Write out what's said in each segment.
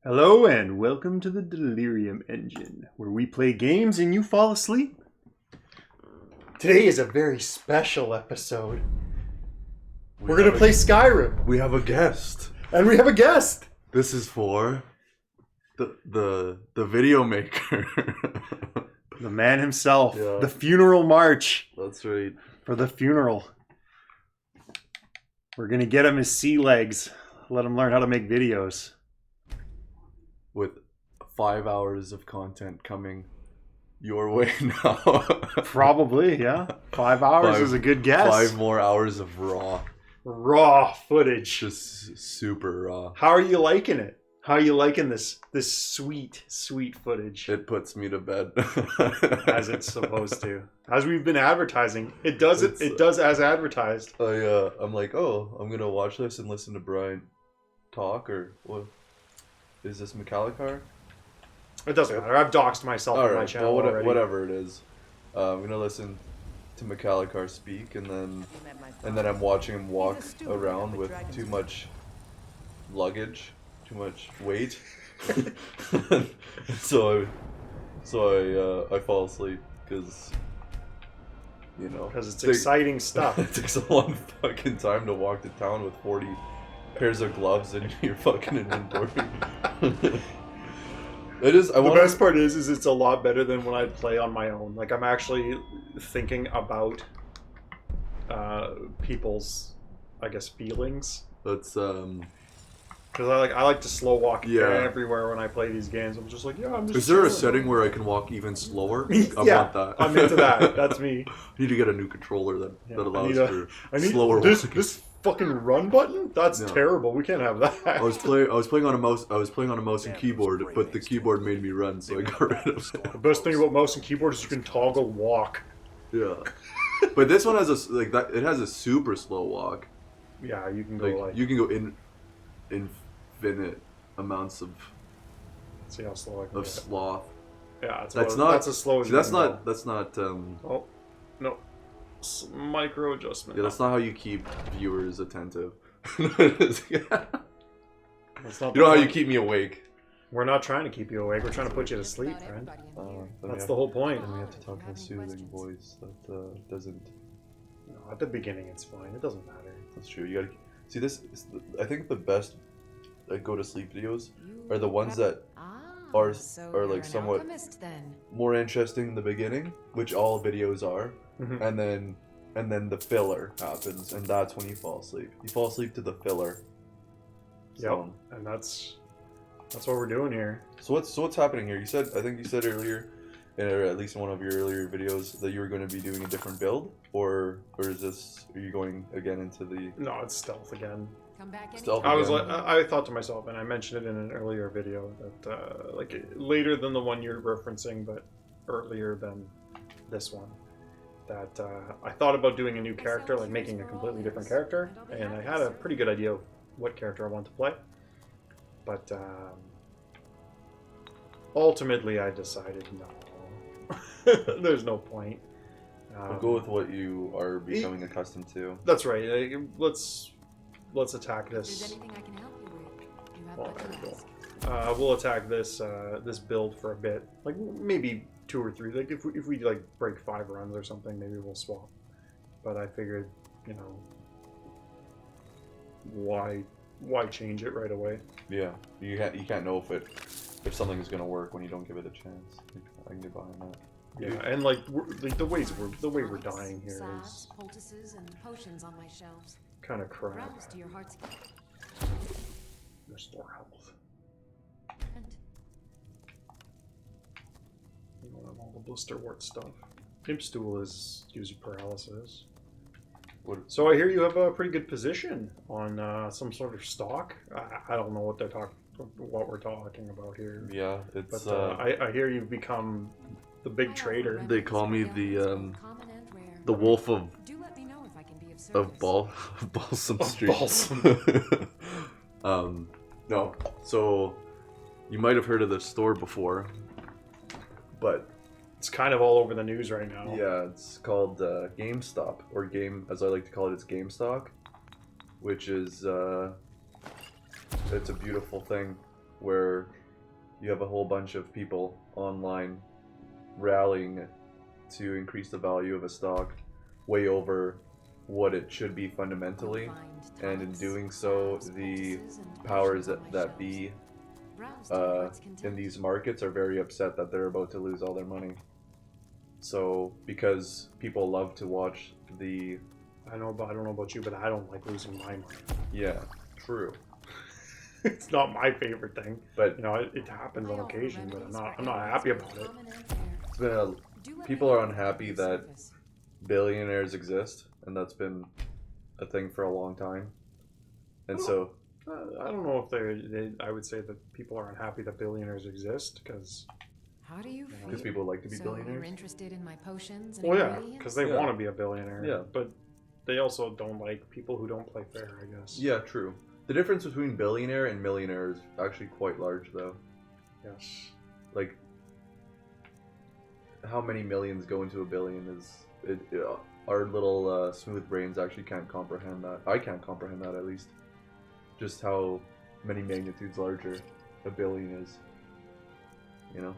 Hello and welcome to the Delirium Engine, where we play games and you fall asleep. Today is a very special episode. We're going to play Skyrim. We have a guest. And we have a guest. This is for the video maker. The man himself. Yeah. The funeral march. That's right. For the funeral. We're going to get him his sea legs. Let him learn how to make videos. With 5 hours of content coming your way now. Probably, yeah. 5 hours is a good guess. 5 more hours of raw footage. Just super raw. How are you liking it? How are you liking this sweet footage? It puts me to bed. As it's supposed to. As we've been advertising. It does as advertised. I'm like, oh, I'm gonna watch this and listen to Brian talk, or what? Is this McAllicar? It doesn't matter. I've doxed myself on my channel already. Whatever it is. I'm gonna listen to McAllicar speak, and then I'm watching him walk around with too much luggage, too much weight. so I fall asleep because it's exciting stuff. It takes a long fucking time to walk to town with 40 pairs of gloves in your fucking inventory. It is. The best part is it's a lot better than when I play on my own. Like, I'm actually thinking about people's, I guess, feelings. That's because I like to slow walk everywhere when I play these games. I'm just like, I'm just. Is there a setting where I can walk even slower? I want that. I'm into that. That's me. I need to get a new controller that allows for slower walking. This fucking run button? That's terrible. We can't have that. I was playing on a mouse. I was playing on a mouse and keyboard, but the keyboard made me run, so I got rid of it. The best thing about mouse and keyboard is you can toggle walk. Yeah, but this one has it has a super slow walk. Yeah, you can go you can go infinite amounts of. Let's see how slow I can get. Sloth. Yeah, that's as slow as you can go. That's not. Oh, no. Micro adjustment. Yeah, that's not how you keep viewers attentive. That's not. You know how you keep me awake. We're not trying to keep you awake. We're trying to put you to sleep, friend. That's the whole point. And we have to talk in a soothing voice that doesn't. No, at the beginning it's fine. It doesn't matter. That's true. You gotta see this. I think the best go to sleep videos are the ones that are like somewhat more interesting in the beginning, which all videos are. Mm-hmm. and then the filler happens, and that's when you fall asleep. You fall asleep to the filler. Yep, and that's what we're doing here. So what's happening here? I think you said earlier, or at least in one of your earlier videos, that you were going to be doing a different build, or are you going again into the? No, it's stealth again. Stealth I thought to myself, and I mentioned it in an earlier video, that like later than the one you're referencing, but earlier than this one. That I thought about doing a new character, like making a completely different character, and I had a pretty good idea of what character I want to play. But ultimately, I decided no. There's no point. We'll go with what you are becoming accustomed to. That's right. Let's attack this. If there's anything I can help you with, you have but to ask. We'll attack this build for a bit, like maybe 2 or 3. Like if we like break 5 runs or something, maybe we'll swap. But I figured, why change it right away? Yeah, you can't know if something is gonna work when you don't give it a chance. I can get behind that. Yeah, and like the way we're dying here is poultices and potions on my shelves. Kind of crap. Browse to your heart's Restore health. All the blisterwort stuff. Imp stool gives you paralysis. So I hear you have a pretty good position on some sort of stock. I don't know what we're talking about here. Yeah, it's. But I hear you've become the big trader. They call me the wolf of Balsam Street. No, so you might have heard of this store before, but it's kind of all over the news right now. Yeah, it's called GameStop, or as I like to call it, it's GameStock, which is it's a beautiful thing. where you have a whole bunch of people online rallying to increase the value of a stock way over what it should be fundamentally, and in doing so, the powers that be in these markets are very upset that they're about to lose all their money. So, because people love to watch the... I don't know about you, but I don't like losing my money. Yeah, true. It's not my favorite thing, but you know, it happens on occasion. But I'm not happy about it. It's been people are unhappy that billionaires exist, and that's been a thing for a long time. And so, I don't know if I would say that people are unhappy that billionaires exist because. How do you feel? Because people like to be So billionaires. you're interested in my potions and Well, yeah, ingredients? because they want to be a billionaire. Yeah. But they also don't like people who don't play fair, I guess. Yeah, true. The difference between billionaire and millionaire is actually quite large, though. Yes. Like, how many millions go into a billion is... our little smooth brains actually can't comprehend that. I can't comprehend that, at least. Just how many magnitudes larger a billion is. You know?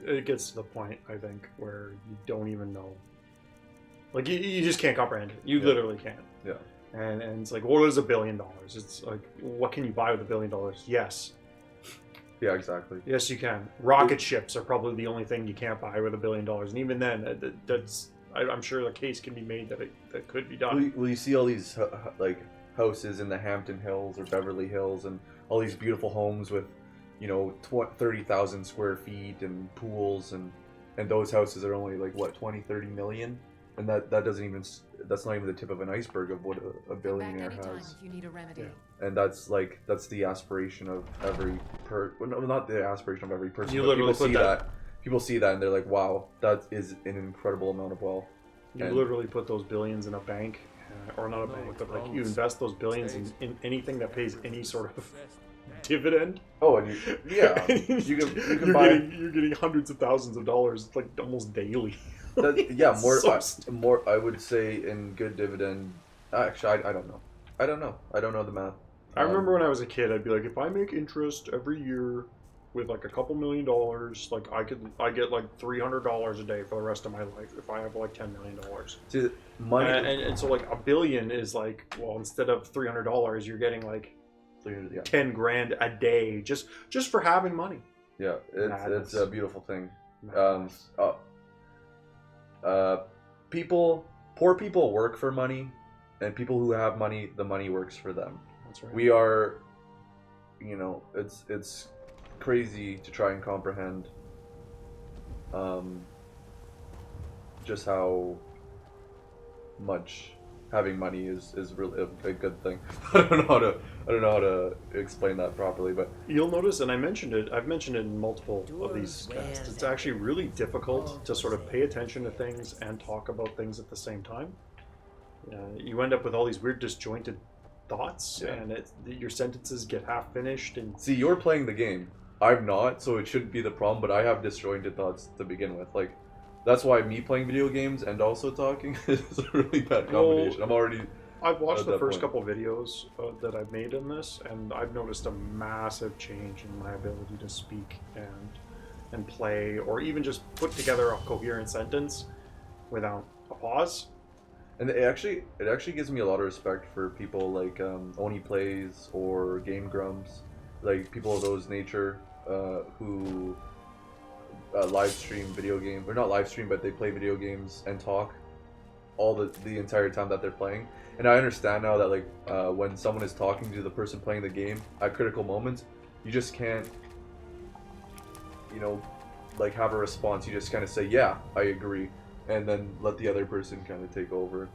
It gets to the point, I think, where you don't even know. Like, you just can't comprehend it. You literally can't. Yeah. And it's like, what is $1 billion? It's like, what can you buy with $1 billion? Yes. Yeah, exactly. Yes, you can. Rocket ships are probably the only thing you can't buy with $1 billion. And even then, I'm sure a case can be made that could be done. Well, you see all these, like, houses in the Hampton Hills or Beverly Hills and all these beautiful homes with, you know, 30,000 square feet and pools, and those houses are only like what, 20-30 million, and that doesn't even, that's not even the tip of an iceberg of what a billionaire has. If you need a remedy. Yeah. And that's the aspiration of every well, no, not the aspiration of every person. You but literally people see put that. People see that and they're like, wow, that is an incredible amount of wealth. You literally put those billions in a bank, or not a bank, but like you invest those billions in anything that pays any sort of dividend. Oh, and you can you're buy. You're getting hundreds of thousands of dollars like almost daily. Yeah, more. So more. I would say in good dividend. Actually, I don't know. I don't know the math. I remember when I was a kid, I'd be like, if I make interest every year with like a couple $1 million, like I get like $300 a day for the rest of my life if I have like $10 million. See, money and so like $1 billion is like, well, instead of $300, you're getting like 10 grand a day just for having money. Yeah, it's a beautiful thing. Poor people work for money, and people who have money, the money works for them. That's right. We are, you know, it's crazy to try and comprehend just how much having money is really a good thing. I don't know how to explain that properly, but you'll notice, and I've mentioned it in multiple of these casts, it's actually really difficult to sort of pay attention to things and talk about things at the same time. You end up with all these weird disjointed thoughts, and your sentences get half finished. And see, you're playing the game. I'm not, so it shouldn't be the problem, but I have disjointed thoughts to begin with. Like, that's why me playing video games and also talking is a really bad combination. I've watched the first couple videos that I've made in this, and I've noticed a massive change in my ability to speak and play, or even just put together a coherent sentence without a pause. And it actually gives me a lot of respect for people like Oni Plays or Game Grumps, like people of those nature who live stream video games, or not live stream, but they play video games and talk all the entire time that they're playing. And I understand now that like when someone is talking to the person playing the game at critical moments, you just can't, you know, like have a response. You just kind of say, yeah, I agree, and then let the other person kind of take over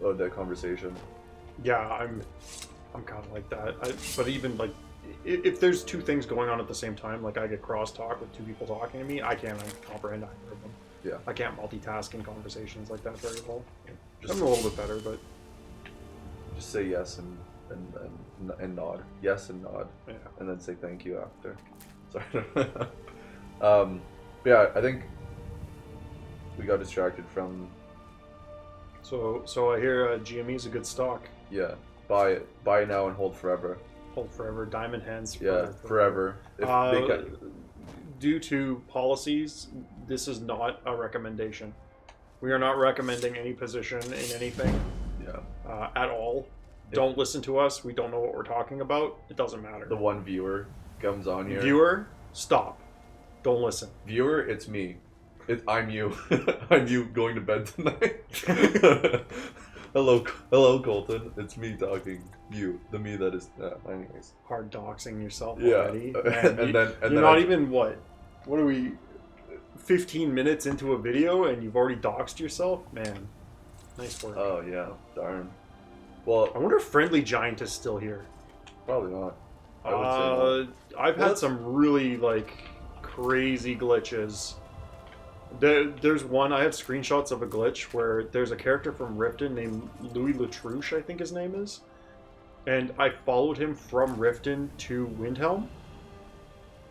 the conversation. Yeah, I'm kind of like that. But even like, if there's two things going on at the same time, like I get crosstalk with two people talking to me, I can't comprehend either of them. Yeah. I can't multitask in conversations like that very well. I'm a little bit better, but just say yes and nod. Yes and nod. Yeah. And then say thank you after. Sorry. Yeah, I think we got distracted from. So I hear GME is a good stock. Yeah, buy it now and hold forever. hold forever. Diamond hands. Yeah, forever. If they got... Due to policies, this is not a recommendation. We are not recommending any position in anything. Yeah. At all. Don't listen to us. We don't know what we're talking about. It doesn't matter. The one viewer comes on here. Viewer, stop. Don't listen. Viewer, it's me. I'm you. I'm you going to bed tonight. Hello, Colton. It's me talking. You, the me that is. Anyways. Hard doxing yourself Yeah. already. And then you're not even what? What are we? 15 minutes into a video and you've already doxed yourself, man. Nice work. Oh yeah, darn. Well, I wonder if Friendly Giant is still here. Probably not. I would say not. I've had some really like crazy glitches. There's one, I have screenshots of a glitch where there's a character from Riften named Louis Latrouche, I think his name is. And I followed him from Riften to Windhelm.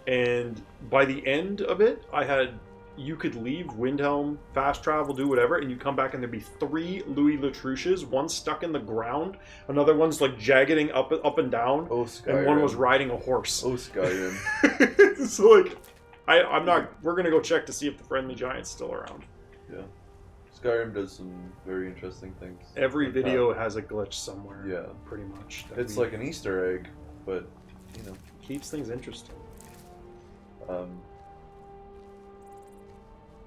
And by the end of it, you could leave Windhelm, fast travel, do whatever, and you come back and there'd be 3 Louis Latrouches, one stuck in the ground, another one's like jaggeding up and down, and one was riding a horse. Oh, Skyrim. So like, I'm not. We're gonna go check to see if the Friendly Giant's still around. Yeah, Skyrim does some very interesting things. Every like video has a glitch somewhere. Yeah, pretty much. It's like an Easter egg, but you know, keeps things interesting.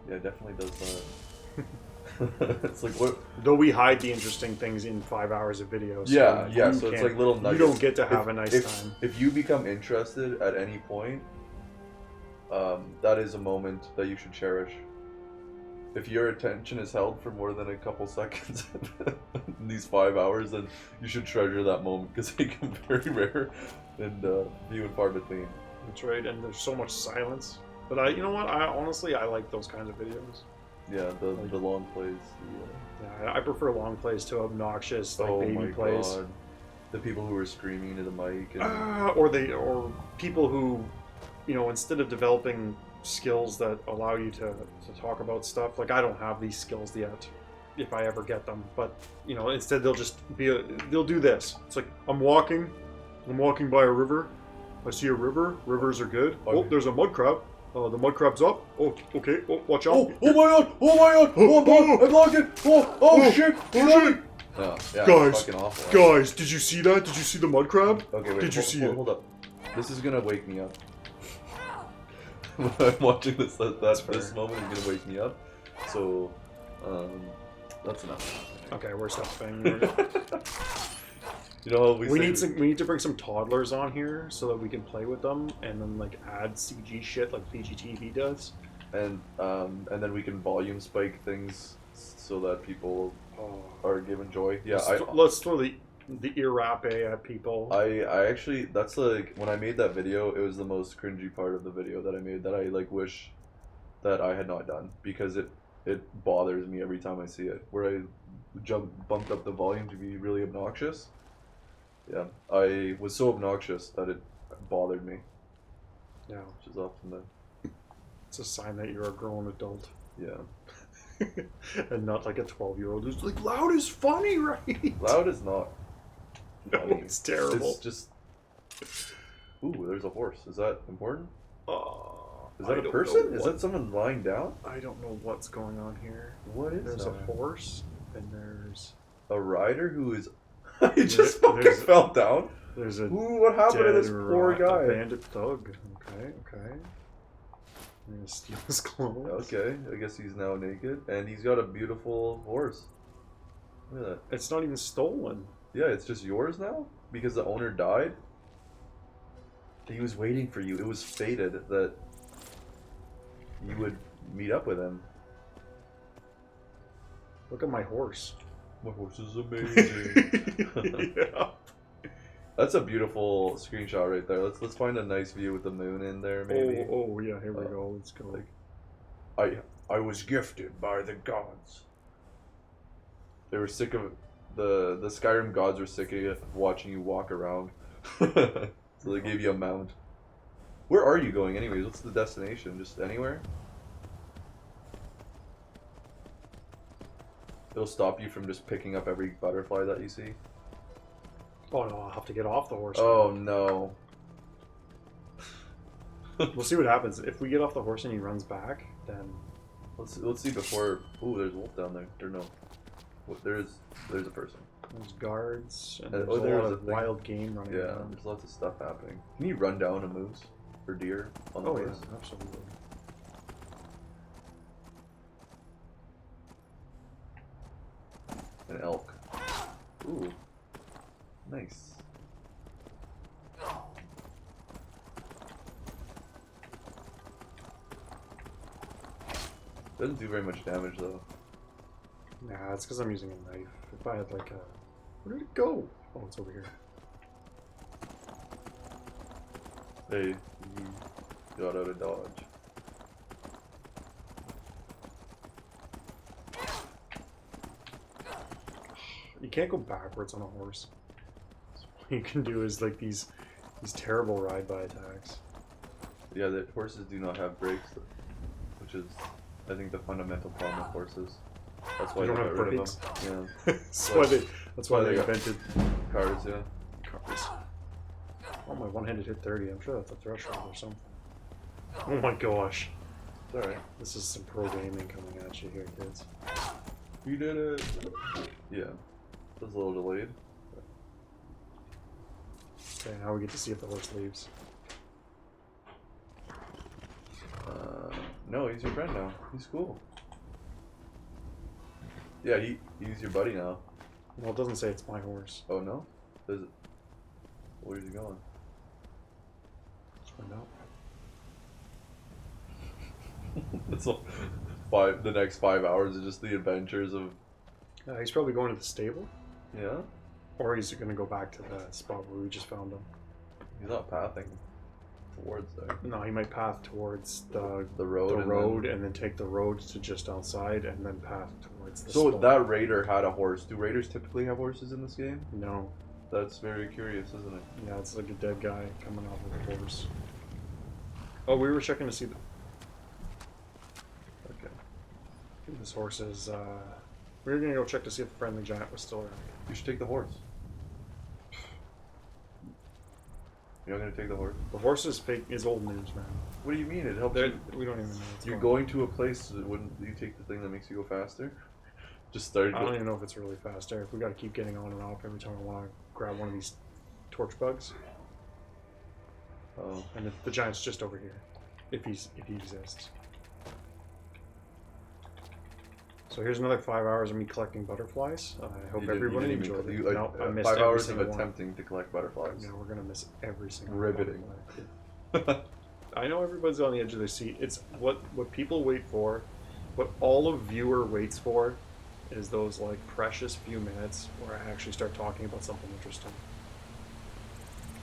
Yeah, it definitely does that. It's like what? Though we hide the interesting things in 5 hours of videos. Yeah, yeah. So it's like little nuggets. You don't get to have a nice time. If you become interested at any point, that is a moment that you should cherish. If your attention is held for more than a couple seconds in these 5 hours, then you should treasure that moment because they come very rare and few and far between. That's right, and there's so much silence. But you know what? I like those kinds of videos. Yeah, the long plays. Yeah, I prefer long plays to obnoxious baby plays. God. The people who are screaming into the mic, or people who, instead of developing skills that allow you to talk about stuff. Like I don't have these skills yet, if I ever get them. But instead they'll just they'll do this. It's like I'm walking by a river. I see a river. Rivers are good. Oh, there's a mud crab. The mud crab's up. Oh, okay. Oh, watch out. Oh my god! Oh my god! Oh, I'm locked in! Oh shit! Oh shit! Yeah, guys, fucking awful. Guys, did you see that? Did you see the mud crab? Okay, wait. Did you see it? Hold up. This is gonna wake me up. I'm watching this. This moment is gonna wake me up. So, that's enough. Okay, we're stopping. You know how we need to bring some toddlers on here so that we can play with them and then like add CG shit like PGTV does. And then we can volume spike things so that people are given joy. Yeah, let's throw the ear rape at people. I actually, that's like when I made that video, it was the most cringy part of the video that I made that I like wish that I had not done because it bothers me every time I see it. Where I bumped up the volume to be really obnoxious. Yeah, I was so obnoxious that it bothered me. Yeah, which is often the. It's a sign that you're a grown adult. Yeah. And not like a 12-year-old who's like, loud is funny, right? Loud is not. No, it's terrible. It's just. Ooh, there's a horse. Is that important? Is that a person? Is that someone lying down? I don't know what's going on here. What is There's that? a horse, and there's a rider who is. He just fucking fell down. There's a. Ooh, what happened to this poor guy? A bandit thug. Okay. I'm gonna steal his clothes. Okay, I guess he's now naked, and he's got a beautiful horse. Look at that. It's not even stolen. Yeah, it's just yours now because the owner died. He was waiting for you. It was fated that you would meet up with him. Look at my horse. My horse is amazing. Yeah. That's a beautiful screenshot right there. Let's find a nice view with the moon in there, maybe. Oh yeah, here we go. Let's go. I was gifted by the gods. They were sick of the Skyrim gods were sick of watching you walk around. So they gave you a mount. Where are you going anyways? What's the destination? Just anywhere? It'll stop you from just picking up every butterfly that you see. Oh no, I'll have to get off the horse. Oh no. We'll see what happens. If we get off the horse and he runs back, then... Let's see before... Ooh, there's a wolf down there. Or no. There's a person. There's guards, and And- there's a there's lot a of thing. wild game running Yeah, around. there's lots of stuff happening. Can you run down a moose or deer on the Oh yeah, horse? absolutely. An elk. Ooh. Nice. Doesn't do very much damage though. Nah, it's because I'm using a knife. If I had like a... Where did it go? Oh, it's over here. Hey, you got out of dodge. You can't go backwards on a horse. So what you can do is like these terrible ride-by attacks. Yeah, the horses do not have brakes, which is, I think, the fundamental problem with horses. That's why They don't they have got rid of brakes. them. Yeah. That's why they got invented cars, yeah. cars. Oh, my one-handed hit 30. I'm sure that's a threshold or something. Oh my gosh. It's alright. This is some pro gaming coming at you here, kids. You did it! Yeah. It was a little delayed. Okay, now we get to see if the horse leaves. No, he's your friend now. He's cool. Yeah, he's your buddy now. Well, it doesn't say it's my horse. Oh no? Does it? Where's he going? Let's find out. It's all the next 5 hours is just the adventures of... He's probably going to the stable, Yeah? or he's going to go back to the spot where we just found him. He's not pathing towards there. No, he might path towards the road. and then take the road to just outside, and then path towards the So spot. that raider had a horse. Do raiders typically have horses in this game? No. That's very curious, isn't it? Yeah, it's like a dead guy coming off of a horse. Oh, we were checking to see the... Okay. This horse is, we were gonna go check to see if the friendly giant was still around. You should take the horse. You're not gonna take the horse? The horse is fake, is old news, man. What do you mean? It helps They're, you. we don't even know what's You're going going to a place, wouldn't you take the thing that makes you go faster? Just started on. I don't even know if it's really fast, Eric. We gotta keep getting on and off every time I wanna grab one of these torch bugs. Oh. And the giant's just over here. If he exists. So here's another 5 hours of me collecting butterflies. I hope everybody enjoyed it. No, I missed 5 every hours of single one. attempting to collect butterflies. Yeah, we're gonna miss every single Riveting. butterfly. I know everybody's on the edge of their seat. It's what people wait for, what all a viewer waits for, is those like precious few minutes where I actually start talking about something interesting.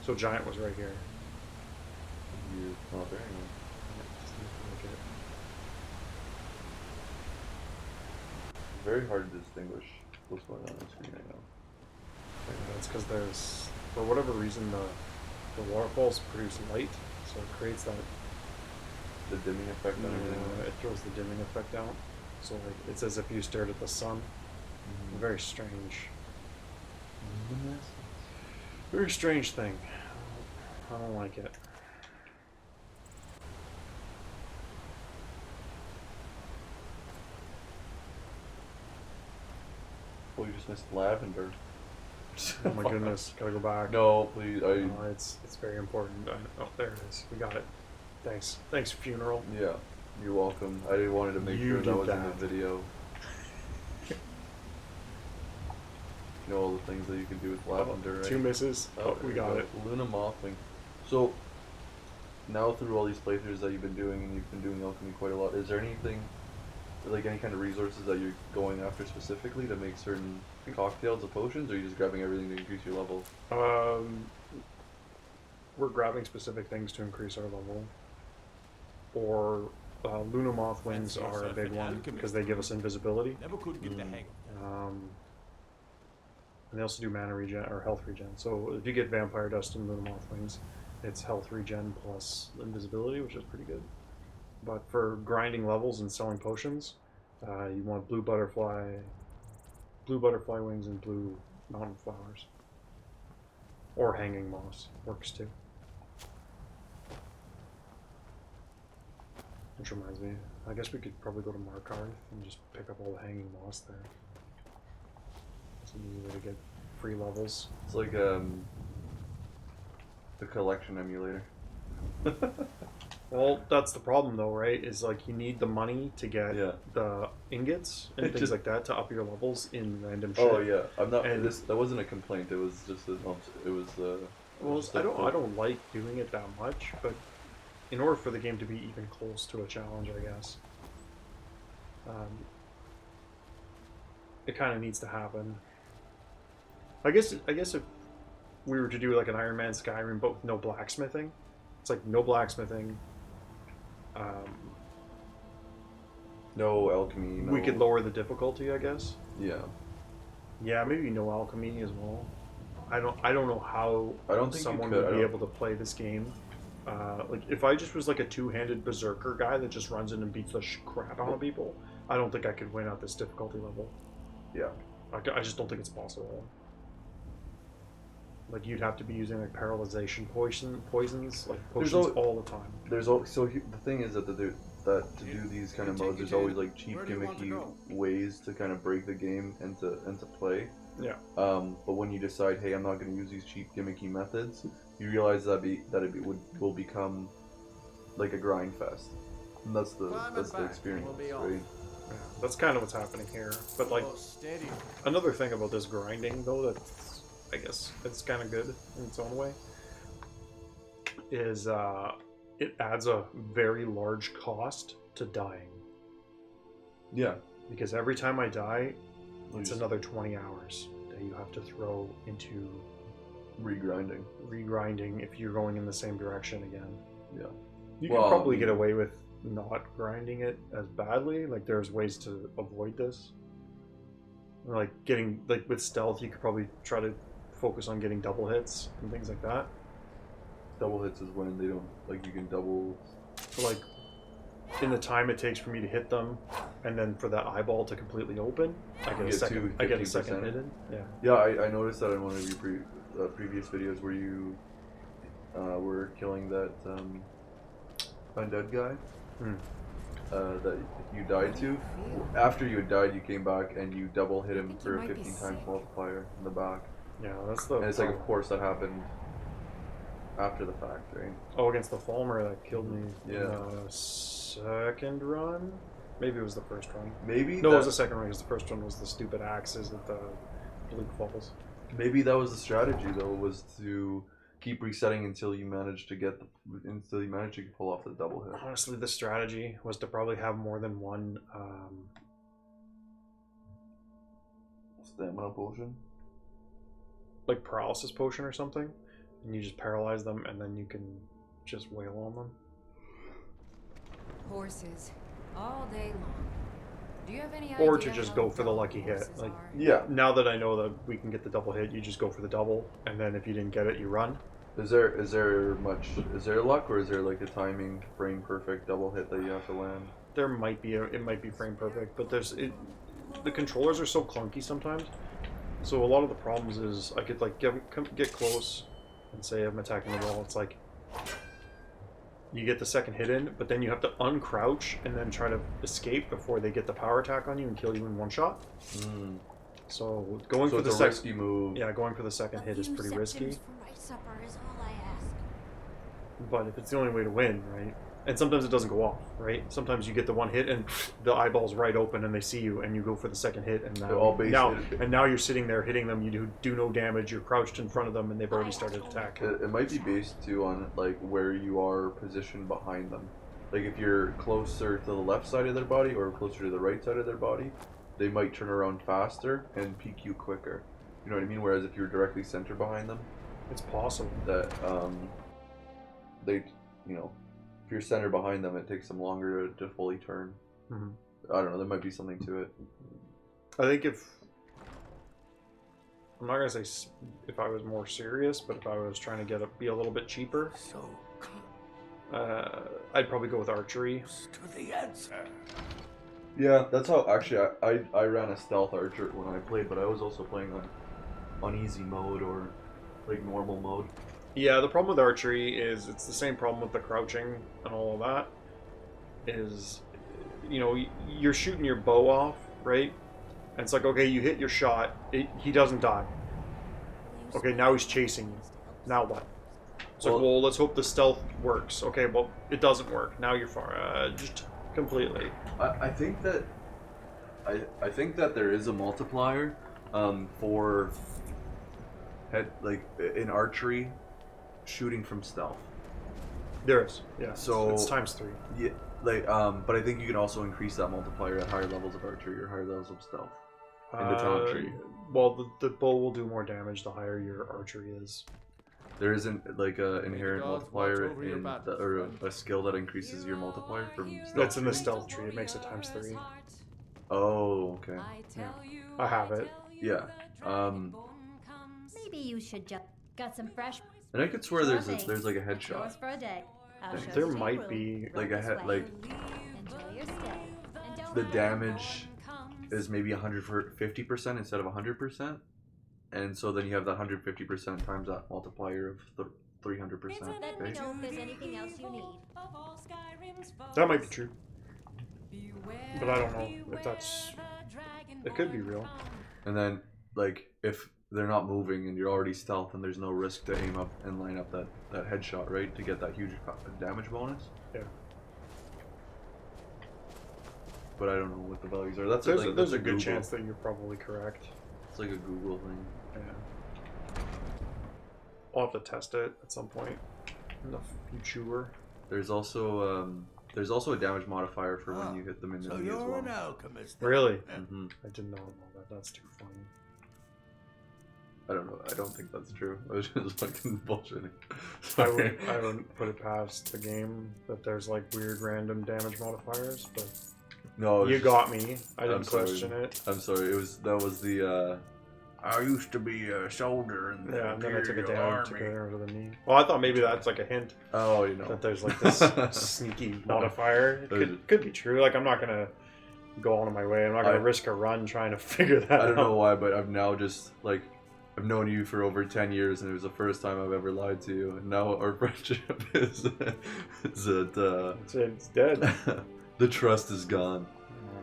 So giant was right here. You're not there anymore. Very hard to distinguish what's going on the screen right now. That's because there's, for whatever reason, the waterfalls produce light, so it creates that. The dimming effect on everything. It throws the dimming effect out. So like it's as if you stared at the sun. Very strange. Very strange thing. I don't like it. Well, you just missed lavender. Oh my goodness, gotta go back. No, please. It's very important. Oh, there it is. We got it. Thanks. Thanks, funeral. Yeah, you're welcome. I wanted to make You sure that did was in that. the video. You know all the things that you can do with lavender, right? 2 misses. Oh, there we you got go. it. Luna Mothwing. So, now through all these playthroughs that you've been doing, and you've been doing alchemy quite a lot, is there anything, like any kind of resources that you're going after specifically to make certain cocktails or potions, or are you just grabbing everything to increase your level? We're grabbing specific things to increase our level. Or Luna Moth wings are a big one because they give us invisibility. Never could get the hang of And they also do mana regen or health regen. So if you get Vampire Dust and Luna Moth wings, it's health regen plus invisibility, which is pretty good. But for grinding levels and selling potions, you want blue butterfly wings and blue mountain flowers. Or hanging moss works too. Which reminds me, I guess we could probably go to Markarth and just pick up all the hanging moss there. That's an easy way to get free levels. It's like the collection emulator. Well, that's the problem though, right? Is like you need the money to get Yeah. the ingots and things like that to up your levels in random shit. Oh yeah, I'm not. And That wasn't a complaint. It was just it was. well, just I don't like doing it that much, but in order for the game to be even close to a challenge, I guess, it kind of needs to happen. I guess if we were to do like an Ironman Skyrim, but with no blacksmithing, it's like no blacksmithing. No alchemy. No, We could lower the difficulty, I guess. Yeah. Yeah, maybe no alchemy as well. I don't know how I don't think someone you could. would be able to play this game. Like if I just was like a two-handed berserker guy that just runs in and beats the crap out of people, I don't think I could win at this difficulty level. Yeah. I just don't think it's possible. Like you'd have to be using like paralyzation poisons, like potions all the time. The thing is that that to do these kind of modes, there's always like cheap gimmicky ways to kind of break the game and to play. Yeah. But when you decide, hey, I'm not going to use these cheap gimmicky methods, you realize that will become like a grind fest, and that's the experience, right? Yeah, that's kind of what's happening here. But like another thing about this grinding though that I guess it's kind of good in its own way is it adds a very large cost to dying. Yeah. Because every time I die, it's another 20 hours that you have to throw into regrinding if you're going in the same direction again. Yeah. You can probably get away with not grinding it as badly. Like there's ways to avoid this. Like with stealth, you could probably try to focus on getting double hits and things like that. Double hits is when they don't like you can double. Like in the time it takes for me to hit them, and then for that eyeball to completely open, I get a second hit in. Yeah. Yeah, I noticed that in one of your previous videos where you were killing that undead guy. That you died to. After you had died, you came back and you double hit him for a 15 times multiplier in the back. Yeah, that's the. And it's like, of course, that happened after the fact, right? Oh, against the Fulmer that killed me. Yeah. In the second run. Maybe it was the first run. Maybe. No, it was the second run because the first one was the stupid axes at the Bleak Falls. Maybe that was the strategy though, was to keep resetting until you managed to pull off the double hit. Honestly, the strategy was to probably have more than one stamina potion, like paralysis potion or something, and you just paralyze them, and then you can just wail on them. Horses, all day long. Do you have any Or idea to just how go for the dull lucky hit. horses Like, are? yeah. Now that I know that we can get the double hit, you just go for the double, and then if you didn't get it, you run. Is there luck, or is there like a timing frame perfect double hit that you have to land? There might be it might be frame perfect, but the controllers are so clunky sometimes. So a lot of the problems is I could like get close and say I'm attacking the wall. It's like you get the second hit in, but then you have to uncrouch and then try to escape before they get the power attack on you and kill you in one shot. So going for the risky move. Yeah, going for the second hit is pretty risky. For my supper is all I ask. But if it's the only way to win, right? And sometimes it doesn't go off, right? Sometimes you get the one hit and the eyeball's right open and they see you and you go for the second hit and now you're sitting there hitting them, you do no damage, you're crouched in front of them and they've already started attacking. It might be based too on like where you are positioned behind them. Like if you're closer to the left side of their body or closer to the right side of their body, they might turn around faster and peek you quicker. You know what I mean? Whereas if you're directly center behind them, it's possible that if you're center behind them, it takes them longer to fully turn. Mm-hmm. I don't know. There might be something to it. I think I'm not gonna say if I was more serious, but if I was trying to be a little bit cheaper, I'd probably go with archery. To the answer. Yeah, that's how actually I ran a stealth archer when I played, but I was also playing on easy mode or like normal mode. Yeah, the problem with archery is it's the same problem with the crouching and all of that. Is, you know, you're shooting your bow off, right? And it's like, okay, you hit your shot, he doesn't die. Okay, now he's chasing you. Now what? It's like, well, let's hope the stealth works. Okay, well, it doesn't work. Now you're far. Just completely. I think that I think that there is a multiplier for in archery shooting from stealth. There is, yeah. So it's ×3. Yeah, but I think you can also increase that multiplier at higher levels of archery or higher levels of stealth. In the talentry. Well, the bow will do more damage the higher your archery is. There isn't like an inherent multiplier or a skill that increases your multiplier from stealth. That's in the stealth tree. It makes it ×3. Oh, okay. Yeah. I have it. Yeah. Maybe you should just got some fresh. And I could swear there's like a headshot. Yours for a day. I'll show There you might room. be. Like a head Enjoy your stay. And don't the forget damage is maybe 150% instead of 100%, and so then you have that 150% times that multiplier of the 300%. Let me know if there's anything else you need. That might be true. But I don't know if that's. It could be real. And then, like, if they're not moving and you're already stealth, and there's no risk to aim up and line up that headshot, right, to get that huge damage bonus. Yeah. But I don't know what the values are. That's There's a good Google. chance that you're probably correct. It's like a Google thing. Yeah. I'll have to test it at some point in the future. There's also a damage modifier for when you hit them in the knee as well. an alchemist. Really? Mm-hmm. I did not know that. That's too funny. I don't know. I don't think that's true. I was just fucking bullshitting. I wouldn't put it past the game that there's like weird random damage modifiers, but No, you got me. I I'm didn't sorry. question it. I'm sorry. That was the. I used to be a soldier in the Yeah, and then I took it Imperial down, Army. took it over the knee. Well, I thought maybe that's like a hint Oh, you know. that there's like this sneaky modifier. It could be true. Like I'm not gonna go on my way. I'm not gonna risk a run trying to figure that out. I don't know why, but I've now just like I've known you for over 10 years, and it was the first time I've ever lied to you. And now our friendship is It's dead. the trust is gone.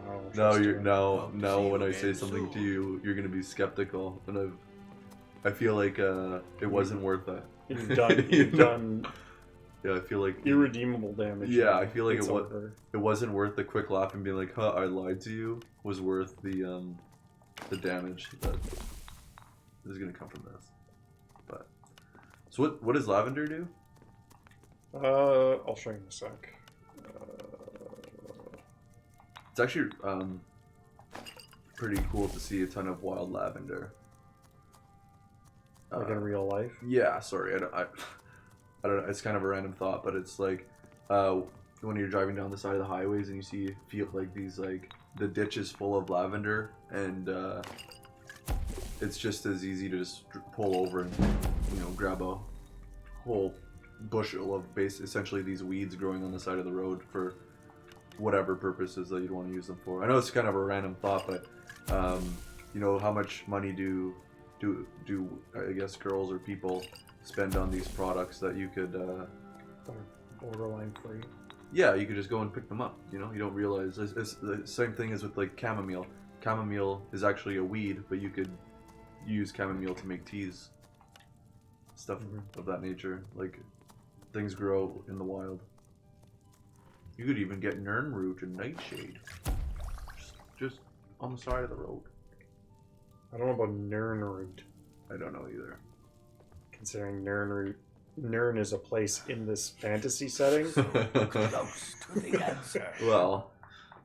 I don't Now trust you're you. now when I say something to you, you're gonna be skeptical, and I feel like it wasn't worth that. You've done Yeah, I feel like irredeemable damage. Yeah, I feel like It's it over. wasn't worth the quick laugh and being like, "Huh, I lied to you." Was worth the damage that is gonna come from this. But so what does lavender do? I'll show you in a sec. It's actually pretty cool to see a ton of wild lavender. Like in real life. Yeah, sorry, I don't know. It's kind of a random thought, but it's like when you're driving down the side of the highways and you feel like these like the ditch is full of lavender, and it's just as easy to just pull over and grab a whole bushel of essentially these weeds growing on the side of the road for whatever purposes that you'd want to use them for. I know it's kind of a random thought, but how much money do I guess girls or people spend on these products that you could Borderline free. yeah, you could just go and pick them up. You don't realize it's the same thing as with like chamomile. Chamomile is actually a weed, but you could use chamomile to make teas, stuff of that nature. Like things grow in the wild. You could even get nirnroot and nightshade just on the side of the road. I don't know about Nirnroot. I don't know either. Considering Nirn is a place in this fantasy setting. Close to the answer. Well,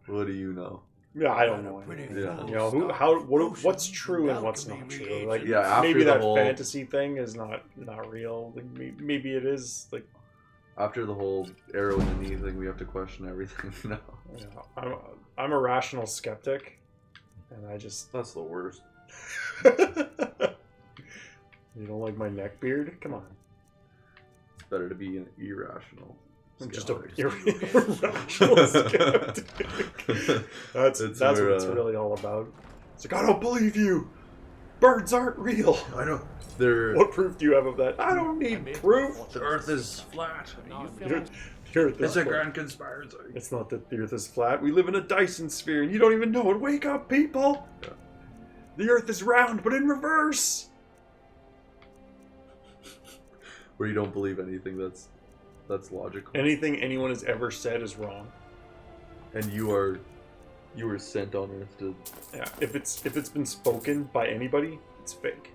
what do you know? Yeah, I don't know. Yeah. What's true and what's not true? Like, Yeah, after maybe the that whole- fantasy thing is not real. Like, maybe it is. Like, After the whole arrow in the knee thing, we have to question everything now. I'm a rational skeptic, and I just. That's the worst. You don't like my neck beard? Come on. It's better to be an irrational. I'm just a skeptic. irrational skeptic. That's It's what where, it's really all about. It's like, I don't believe you. birds aren't real. I know. They're. What proof do you have of that? I don't need proof. The Earth is flat. The Earth is It's a flat. grand conspiracy. It's not that the Earth is flat. We live in a Dyson sphere, and you don't even know it. Wake up, people! Yeah. The Earth is round, but in reverse. Where you don't believe anything that's logical. Anything anyone has ever said is wrong. And you were sent on Earth to. Yeah, if it's been spoken by anybody, it's fake.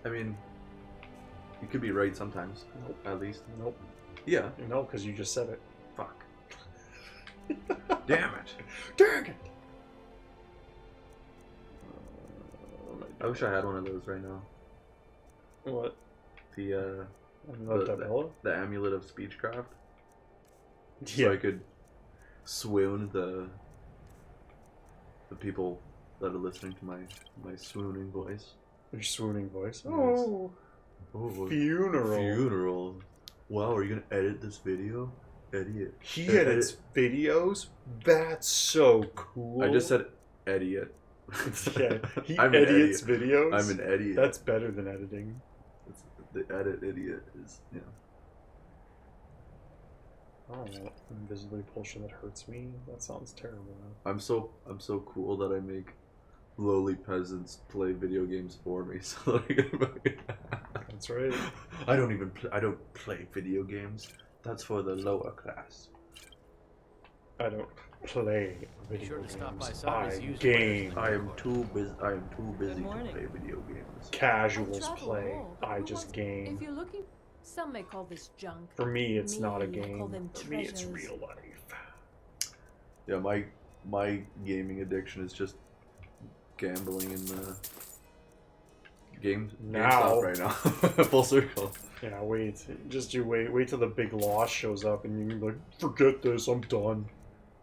I mean, you could be right sometimes. Nope. At least. Nope. Yeah. No, because you just said it. Fuck. Damn it. Dang it! I wish I had one of those right now. What? The Tabella? the amulet of speechcraft. Yeah. So I could swoon the people that are listening to my swooning voice. Your swooning voice. Yes. Oh. Oh, Funeral. funeral. Wow, are you gonna edit this video? Idiot. He edits videos? That's so cool. I just said idiot. Yeah, he I'm an edits idiot. videos? I'm an idiot. That's better than editing. The edit idiot is, yeah. Oh, invisibly pull shit that hurts me? That sounds terrible. I'm so cool that I make lowly peasants play video games for me. So That's right. I don't play video games. That's for the lower class. I don't play video Sure to stop by games. Savi's I used game. I am too busy to morning. play video games. Casuals I travel play. all, but I who just wants- game. If you're looking, some may call this junk. For me, it's not a Me, I call game. them For me, it's treasures. real life. Yeah, my gaming addiction is just gambling in the Now. GameStop right now. Full circle. Yeah, wait. Just you wait. Wait till the big loss shows up and you're like, forget this, I'm done.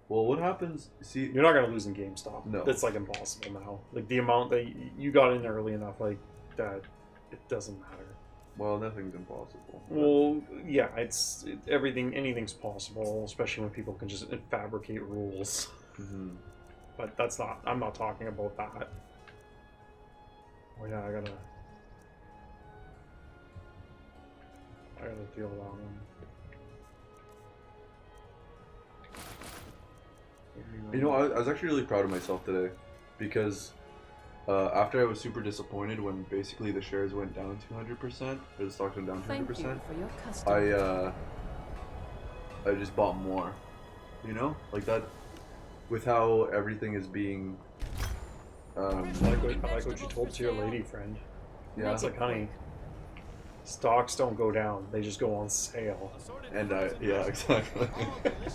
Well, what happens? See, You're not gonna lose in GameStop. No. That's like impossible now. Like the amount that you got in early enough, like that, it doesn't matter. well, nothing's impossible. Well, yeah, anything's possible, especially when people can just fabricate rules. Mhm. But I'm not talking about that. Oh yeah, I gotta deal with that one. You know, I was actually really proud of myself today because after I was super disappointed when basically the shares went down 200%, or the stocks went down 200%, Thank you for your custom. I just bought more. You know, like that, with how everything is being. I like what you told to your lady friend. Yeah, It's like, honey, stocks don't go down; they just go on sale. and yeah, exactly,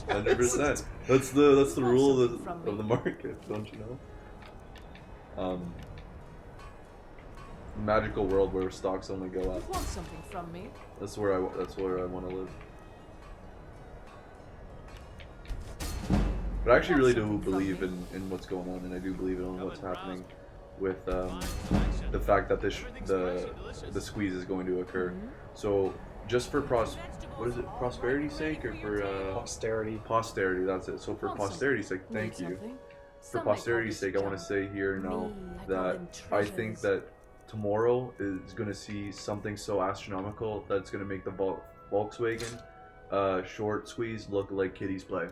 100%. That's the rule of the market, don't you know? Magical world where stocks only go up. You want something from me? That's where I want to live. But I actually really do believe in what's going on, and I do believe in what's happening with the fact that the squeeze is going to occur. So just for prosperity's sake, or for Posterity. posterity, that's it. So for Want something? posterity's sake, Need thank you. something? For Some may call posterity's this sake, I want to junk. say here now Me, I call that them I think treasures. that tomorrow is going to see something so astronomical that's going to make the Volkswagen short squeeze look like kiddies play.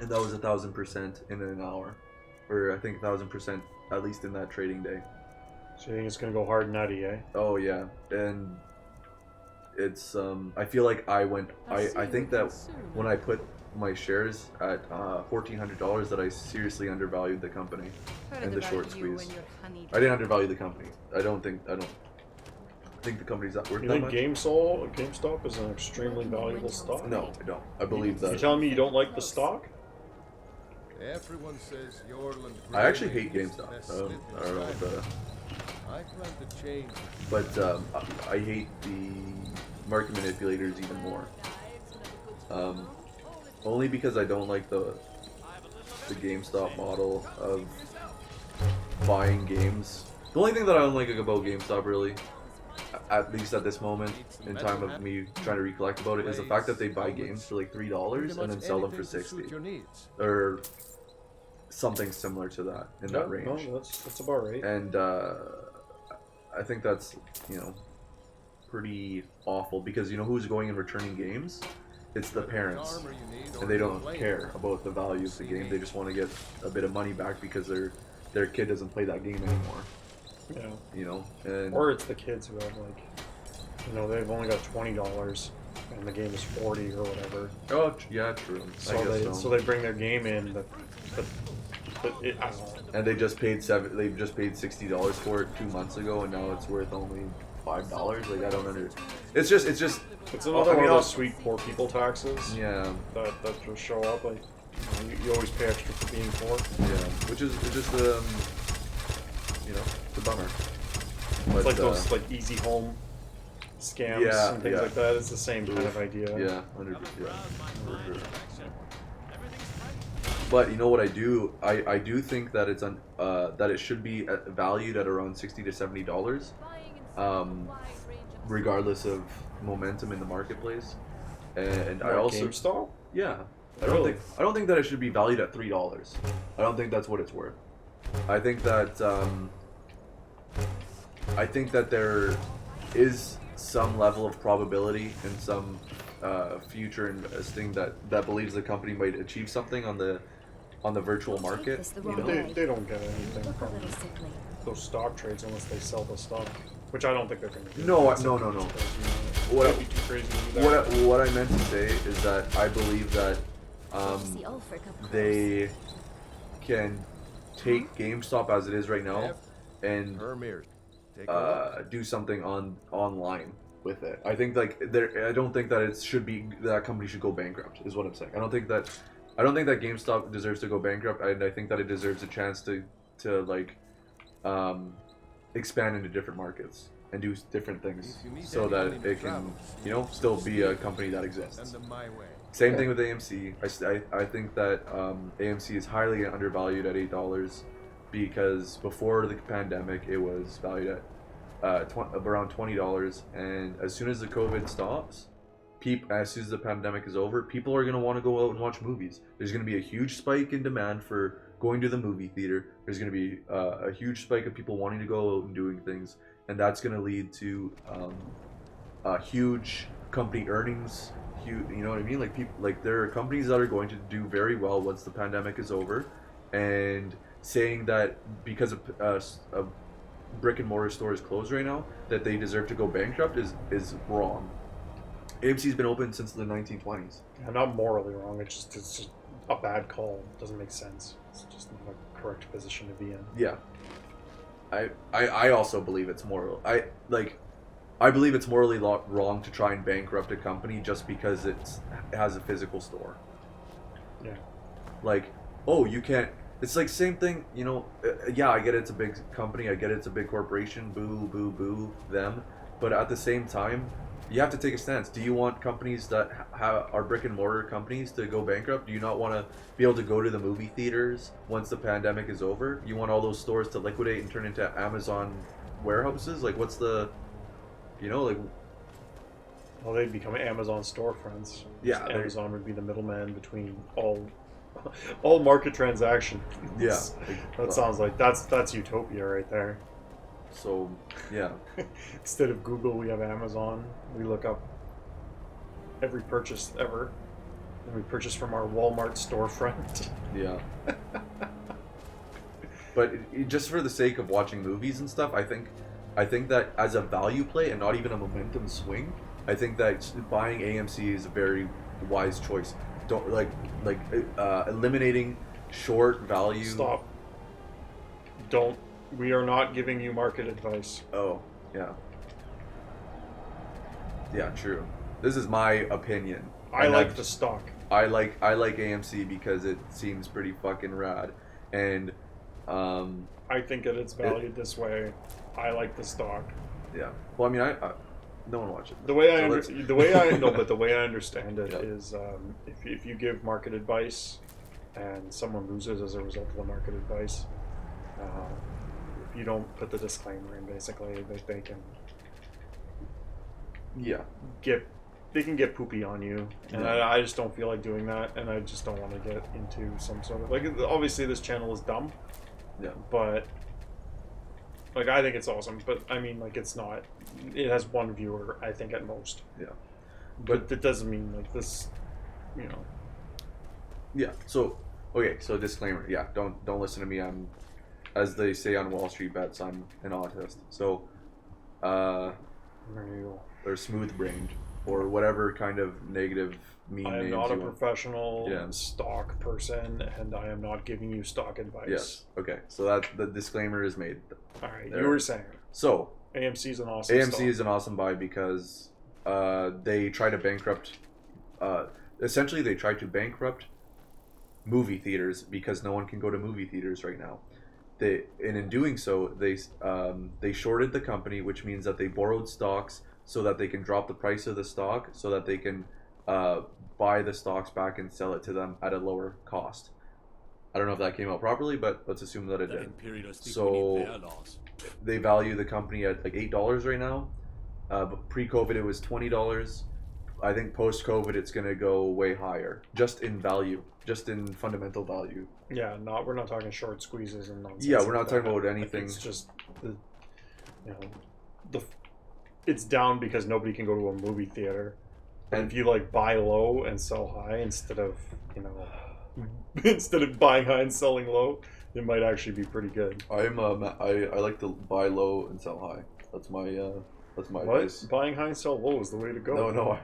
And that was 1,000% in an hour, or I think 1,000% at least in that trading day. So you think it's gonna go hard and nutty, eh? Oh yeah, and it's I feel like I think that when I put my shares at $1,400 that I seriously undervalued the company and the short squeeze. I didn't undervalue the company. I don't think the company's not worth You that think much. GameStop is an extremely valuable stock? No, I don't. I believe You that. telling me you don't like the stock? Everyone says Yorland I actually hate Gravy is GameStop. the best I don't know business what the. I plan to change it. But I hate the market manipulators even more. Only because I don't like the GameStop model of buying games. The only thing that I don't like about GameStop, really, at least at this moment in time of me trying to recollect about it, is the fact that they buy games for like $3 and then sell them for Anything to suit $60 your needs. or something similar to that in that range. No, that's about right. And I think that's, you know, pretty awful because you know who's going and returning games? It's the parents, and they don't care about the value of the game. They just want to get a bit of money back because their kid doesn't play that game anymore. Yeah. You know, and or it's the kids who have like, you know, they've only got $20 and the game is 40 or whatever. oh yeah, true. So they bring their game in, but it, I don't know. And they just paid $60 for it 2 months ago, and now it's worth only $5. Like I don't understand. It's just It's another one of those sweet poor people taxes. Yeah. That just show up like you always pay extra for being poor. Yeah, which is just you know, it's a bummer. But, It's like those like easy home scams and things like that. It's the same kind of idea. Yeah, 100%. But you know what I do? I do think that it's that it should be valued at around $60 to $70, regardless of momentum in the marketplace. And I also GameStop? yeah. I Really? don't think that it should be valued at $3. I don't think that's what it's worth. I think that there is some level of probability and some future investing that believes the company might achieve something on the virtual market. You know? They don't get anything from those stock trades unless they sell the stock, which I don't think they're going to do. No. What That'd be too crazy to do that. What I meant to say is that I believe that they can take GameStop as it is right now and do something online with it. I think like I don't think that it should be that company should go bankrupt is what I'm saying. I don't think that GameStop deserves to go bankrupt, and I think that it deserves a chance to like expand into different markets and do different things so that it can, you know, still be a company that exists. Same thing with AMC. I think that AMC is highly undervalued at $8 because before the pandemic it was valued at around $20, and as soon as the COVID stops, as soon as the pandemic is over, people are going to want to go out and watch movies. There's going to be a huge spike in demand for going to the movie theater. There's going to be a huge spike of people wanting to go out and doing things, and that's going to lead to huge company earnings. You know what I mean? Like people, like there are companies that are going to do very well once the pandemic is over, and saying that because of brick and mortar stores closed right now that they deserve to go bankrupt is wrong. AMC's been open since the 1920s. Yeah, not morally wrong. It's just a bad call. It doesn't make sense. It's just not a correct position to be in. Yeah. I also believe it's moral. I believe it's morally wrong to try and bankrupt a company just because it has a physical store. Yeah. Like, oh, you can't. It's like same thing, you know. Yeah, I get it's a big company. I get it's a big corporation. Boo, boo, boo, them. But at the same time, you have to take a stance. Do you want companies that are brick and mortar companies to go bankrupt? Do you not want to be able to go to the movie theaters once the pandemic is over? You want all those stores to liquidate and turn into Amazon warehouses? Like, what's the, you know, like... Well, they'd become Amazon storefronts. Yeah. Amazon would be the middleman between all market transactions. Yeah. That sounds like that's utopia right there. So, yeah. Instead of Google, we have Amazon. We look up every purchase ever, and we purchase from our Walmart storefront. Yeah. But just for the sake of watching movies and stuff, I think that as a value play and not even a momentum swing, I think that buying AMC is a very wise choice. Don't eliminating short value. Stop. Don't. We are not giving you market advice. Oh, yeah. Yeah, true. This is my opinion. I like the stock. I like AMC because it seems pretty fucking rad, and I think that it's valued this way. I like the stock. Yeah. Well, I mean, I no one watches it. The way I understand it is if you give market advice and someone loses as a result of the market advice, if you don't put the disclaimer in, basically they can yeah they can get poopy on you, and Yeah. I just don't feel like doing that, and I just don't want to get into some sort of like. Obviously, this channel is dumb, Yeah. but like I think it's awesome. But I mean, like it's not. It has one viewer, I think, at most. Yeah. But that doesn't mean like this, you know. Yeah. So okay. So disclaimer. Yeah. Don't listen to me. I'm, as they say on Wall Street Bets, I'm an autist. So, There you or smooth brained, or whatever kind of negative mean go. I am names not a you want. professional Yeah. stock person, and I am not giving you stock advice. Yes. Okay. So that the disclaimer is made. All right. There. You were saying So AMC is an awesome. AMC stock. is an awesome buy because they try to bankrupt. Essentially, they try to bankrupt movie theaters because no one can go to movie theaters right now. And in doing so, they shorted the company, which means that they borrowed stocks so that they can drop the price of the stock, so that they can buy the stocks back and sell it to them at a lower cost. I don't know if that came out properly, but let's assume that it The did. imperialists think So- we need their laws. They value the company at like $8 right now. But pre-COVID, it was $20. I think post-COVID, it's going to go way higher, just in value, just in fundamental value. Yeah, we're not talking short squeezes and nonsense. Yeah, we're like not talking that. about Like, anything. it's just, it's down because nobody can go to a movie theater. And And- if you like buy low and sell high instead of instead of buying high and selling low, it might actually be pretty good. I like to buy low and sell high. That's my What? advice. Buying high and sell low is the way to go. No.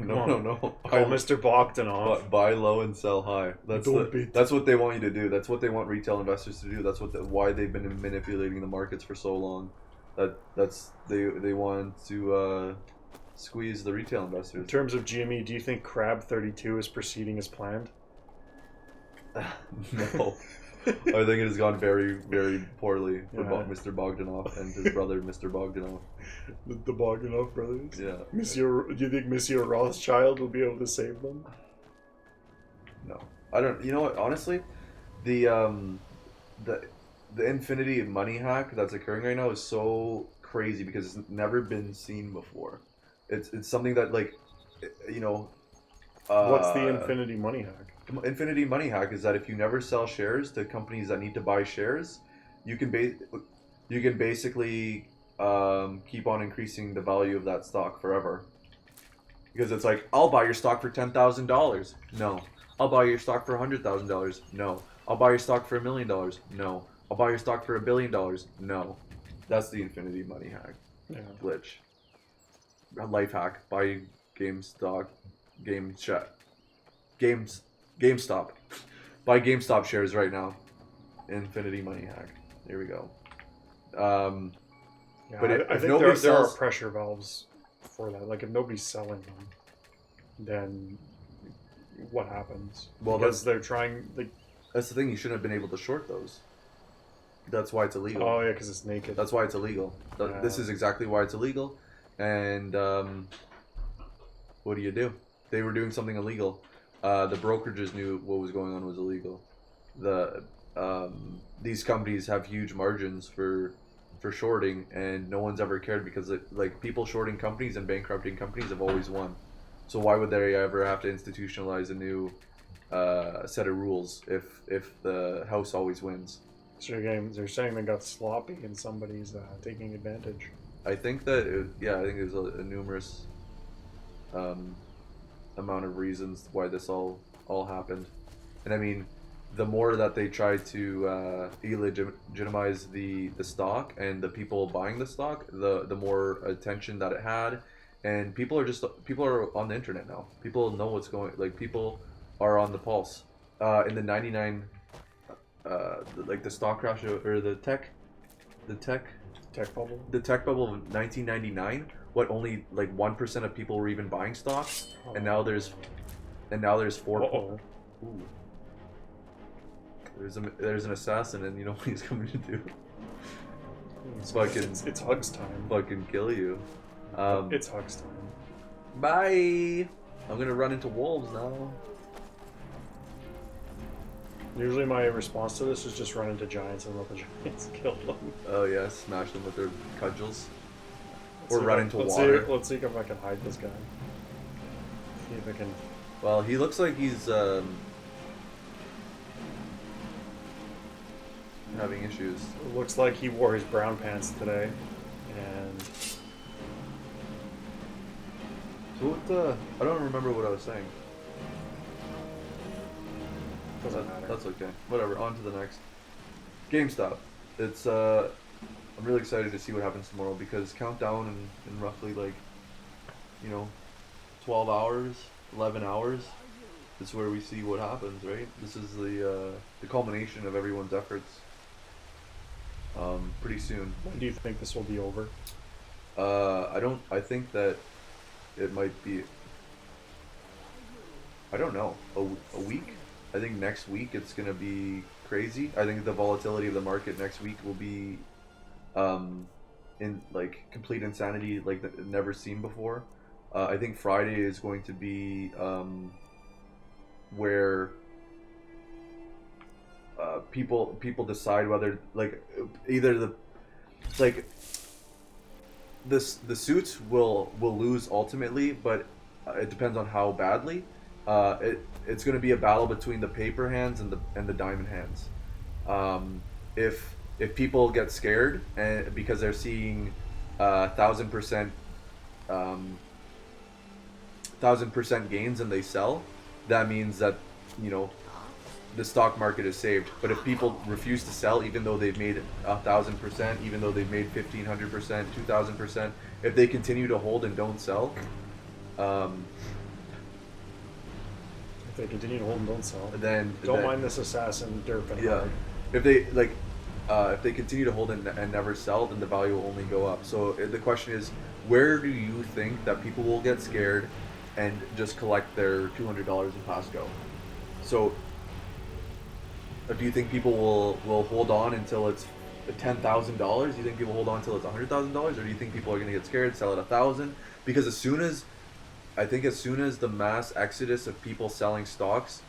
Call Buy, Mr. Bogdanov. buy low and sell high. That's that's what they want you to do. That's what they want retail investors to do. That's why they've been manipulating the markets for so long. They want to squeeze the retail In investors. terms of GME, do you think Crab 32 is proceeding as planned? No. I think it has gone very, very poorly for Yeah. Mr. Bogdanov and his brother, Mr. Bogdanov. The Bogdanov brothers? Yeah. Do you think Monsieur Rothschild will be able to save them? No, I don't. You know what? Honestly, the infinity money hack that's occurring right now is so crazy because it's never been seen before. It's something that What's the infinity money hack? Infinity money hack is that if you never sell shares to companies that need to buy shares, you can basically keep on increasing the value of that stock forever. Because it's like, I'll buy your stock for $10,000. No. I'll buy your stock for $100,000. No. I'll buy your stock for $1 million. No. I'll buy your stock for $1 billion. No. That's the infinity money hack. Yeah. Glitch. Life hack. Buy GameStop. Buy GameStop shares right now. Infinity money hack. Here we go. Yeah, But I if think nobody there are sells- pressure valves for that. Like if nobody's selling them, then what happens? Well, because they're trying. Like, That's the thing. You shouldn't have been able to short those. That's why it's illegal. oh yeah, because it's naked. That's why it's illegal. This is exactly why it's illegal. And what do? They were doing something illegal. The brokerages knew what was going on was illegal. These companies have huge margins for shorting, and no one's ever cared because people shorting companies and bankrupting companies have always won. So why would they ever have to institutionalize a new set of rules if the house always wins? So they're saying they got sloppy and somebody's taking advantage. I think that I think there's a numerous amount of reasons why this all happened, and I mean, the more that they try to illegitimize the stock and the people buying the stock, the more attention that it had, and people are on the internet now. People know what's going. Like people are on the pulse. In the '99, the stock crash or the tech Tech bubble. the tech bubble of 1999, only like 1% of people were even buying stocks, and now there's 4. Uh-oh. Ooh. There's an assassin, and you know what he's coming to do? It's It's hugs time. fucking kill you. It's hugs time. Bye. I'm gonna run into wolves now. Usually my response to this is just run into giants and let the giants kill them. Oh yeah, smash them with their cudgels. Let's Or see run if I- into let's water. Let's see if I can hide this guy. See if I can. Well, he looks like he's having issues. It looks like he wore his brown pants today, and So what? I don't remember what I was saying. doesn't matter. That's okay. Whatever. On to the next. GameStop. It's I'm really excited to see what happens tomorrow because countdown in roughly like, 12 hours, 11 hours. Is where we see what happens, right? This is the culmination of everyone's efforts. Pretty soon. When do you think this will be over? I think that it might be. I don't know. A week. I think next week it's gonna be crazy. I think the volatility of the market next week will be, in like complete insanity, like never seen before. I think Friday is going to be where people decide whether like either the suits will lose ultimately, but it depends on how badly. It's going to be a battle between the paper hands and the diamond hands. If people get scared and because they're seeing 1,000% 1,000% gains and they sell, that means that the stock market is saved. But if people refuse to sell, even though they've made 1,000%, even though they've made 1,500%, 2,000%, if they continue to hold and don't sell, If they continue to hold and don't sell, then don't mind this assassin derping. yeah, hard. if they continue to hold and never sell, then the value will only go up. So the question is, where do you think that people will get scared and just collect their $200 in Pasco? So do you think people will hold on until it's $10,000? Do you think people hold on until it's $100,000, or do you think people are going to get scared, sell at 1,000? Because as soon as the mass exodus of people selling stocks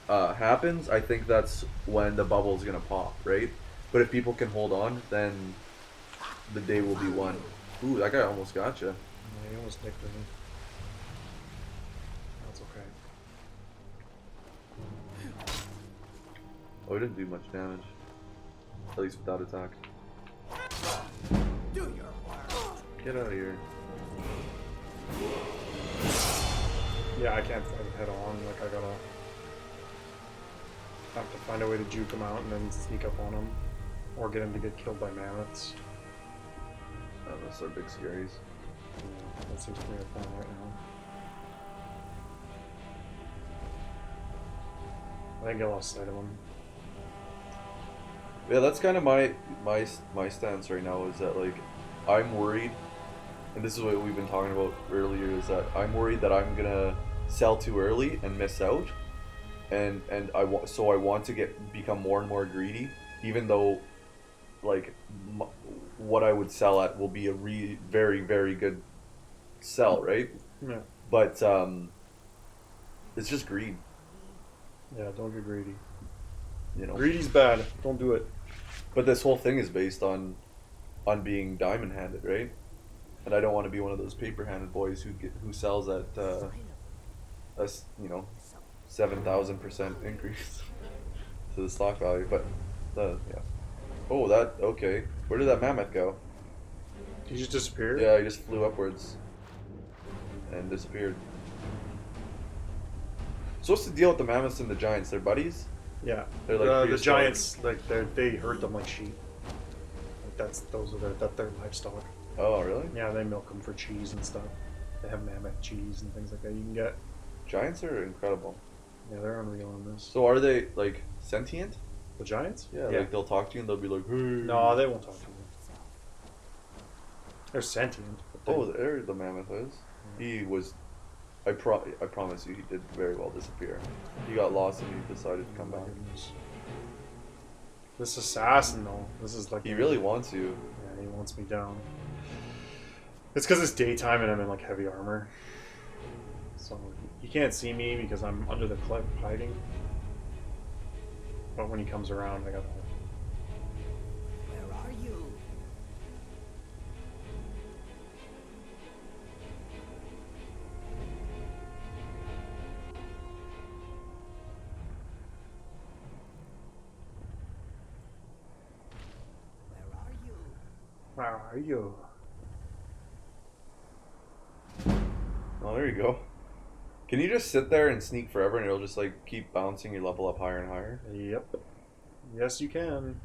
happens, I think that's when the bubble is going to pop, right? But if people can hold on, then the day will be won. Ooh, that guy almost got you. Yeah, he almost nicked me. That's okay. Oh, he didn't do much damage. At least without attack. Do your work. Get out of here. Yeah, I can't fight him head on. Like I gotta have to find a way to juke him out and then sneak up on him, or get him to get killed by mammoths. Those are big scaries. Yeah, that seems to be a plan right now. I think I lost sight of him. Yeah, that's kind of my stance right now, is that like I'm worried, and this is what we've been talking about earlier, is that I'm worried that I'm gonna sell too early and miss out, and I want to become more and more greedy, even though like what I would sell at will be a very, very good sell, right? Yeah. But it's just greed. Yeah, don't get greedy. Greedy's bad. Don't do it. But this whole thing is based on being diamond-handed, right? And I don't want to be one of those paper-handed boys who sells at a 7,000% increase to the stock value. But yeah. Oh, okay. Where did that mammoth go? He just disappeared? Yeah, he just flew upwards and disappeared. So what's the deal with the mammoths and the giants? They're buddies? Yeah. They're like the prehistoric. giants, like they herd them like sheep. Like that's their livestock. Oh, really? Yeah, they milk them for cheese and stuff. They have mammoth cheese and things like that you can get. Giants are incredible. Yeah, they're unreal in this. So are they like sentient? The giants? Yeah, like they'll talk to you and they'll be like, hey. No, they won't talk to you. They're sentient. But Oh, there the mammoth is. He was. I promise you, he did very well disappear. He got lost and he decided to come back. This assassin, though, this is like. He really wants you. Yeah, he wants me down. It's because it's daytime and I'm in like heavy armor, so he can't see me because I'm under the cliff hiding. But when he comes around, I gotta. Where are you? How are you? Oh, there you go. Can you just sit there and sneak forever and it'll just like keep bouncing your level up higher and higher? Yep. Yes, you can.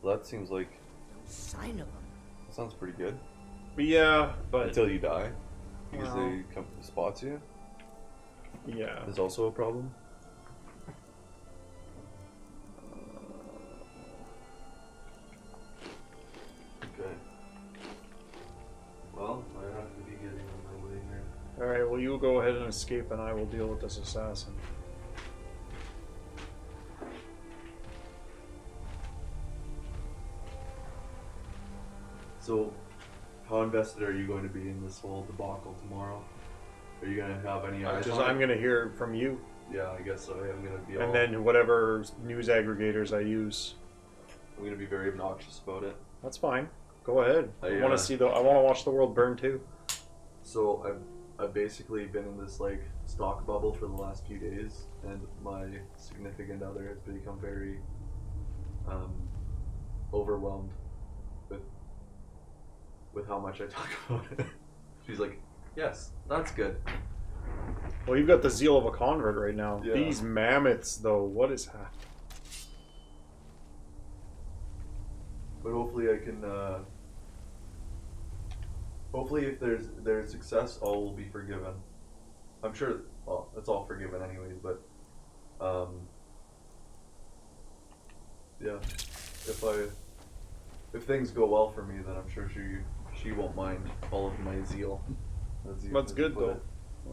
Well, that seems like No sign of him. that sounds pretty good. Yeah, but Until you die, because Well. they come spots you. yeah. Is also a problem. Okay. Well, I have to be getting on my way here. All right. Well, you go ahead and escape, and I will deal with this assassin. So, how invested are you going to be in this whole debacle tomorrow? Are you going to have any eyes Just on I'm it? gonna hear from you, Yeah, I guess so. I'm going to be and then whatever news aggregators I use. I'm going to be very obnoxious about it. That's fine. Go ahead. I want Yeah. to see the. I want to watch the world burn too. So I've basically been in this like stock bubble for the last few days, and my significant other has become very overwhelmed with how much I talk about it. She's like, "Yes, that's good." Well, you've got the zeal of a convert right now. Yeah. These mammoths, though, what is that? But hopefully I can. Hopefully, if there's success, all will be forgiven. I'm sure. Well, it's all forgiven anyways. But yeah, if things go well for me, then I'm sure she won't mind all of my zeal. That's good Put though.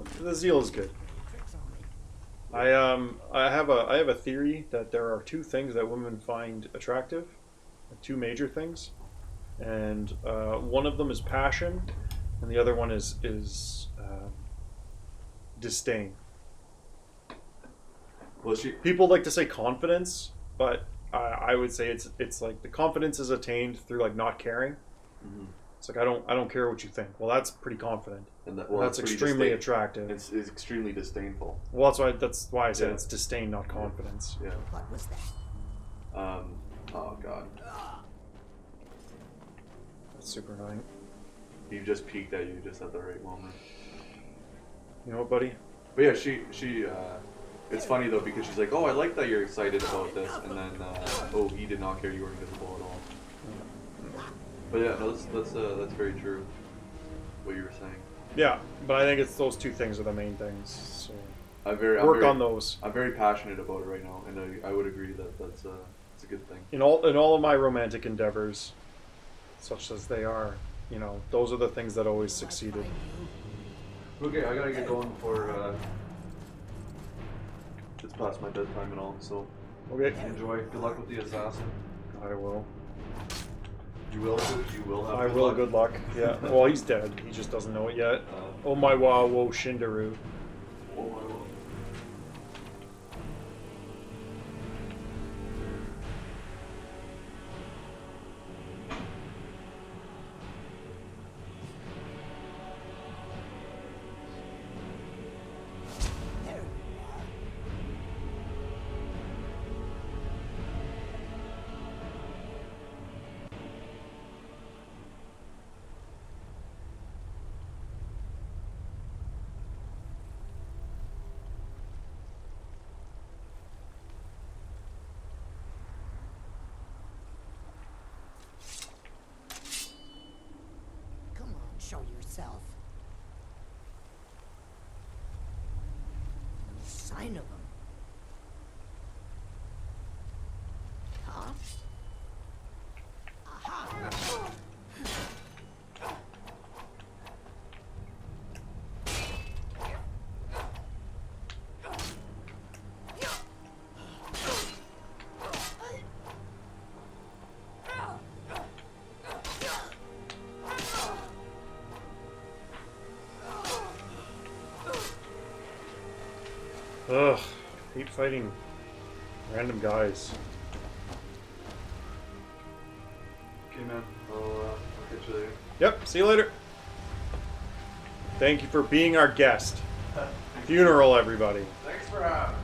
it. The zeal is good. Tricks on me. I have a theory that there are two things that women find attractive, two major things, and one of them is passion, and the other one is disdain. Well, she. People like to say confidence, but I would say it's like the confidence is attained through like not caring. Mhm. It's like I don't care what you think. Well, that's pretty confident. And that, That's pretty extremely disdain- attractive. It's extremely disdainful. Well, that's why I said Yeah. it's disdain, not confidence. Yeah. What was that? Oh god. That's super annoying. You just peeked at you just at the right moment. You know what, buddy? But yeah, she it's funny though because she's like, oh, I like that you're excited about this, and then oh, he did not care you were invisible at all. But yeah, no, that's very true. What you were saying. Yeah, but I think it's those two things are the main things. So I'm work on those. I'm very passionate about it right now, and I would agree that it's a good thing. In all of my romantic endeavors, such as they are, you know, those are the things that always succeeded. Okay, I gotta get going before it's past my bedtime and all. So Okay, enjoy. Good luck with the assassin. I will. You will have. I will. Good luck. Yeah. Well, he's dead. He just doesn't know it yet. Oh my wow, whoa, Shindaru. Oh, I will. There you are. Come on, show yourself. No sign of him. Huh? Aha! Ugh, hate fighting random guys. Okay, man. I'll catch you later. Yep. See you later. Thank you for being our guest. Funeral, everybody. Thanks for having me.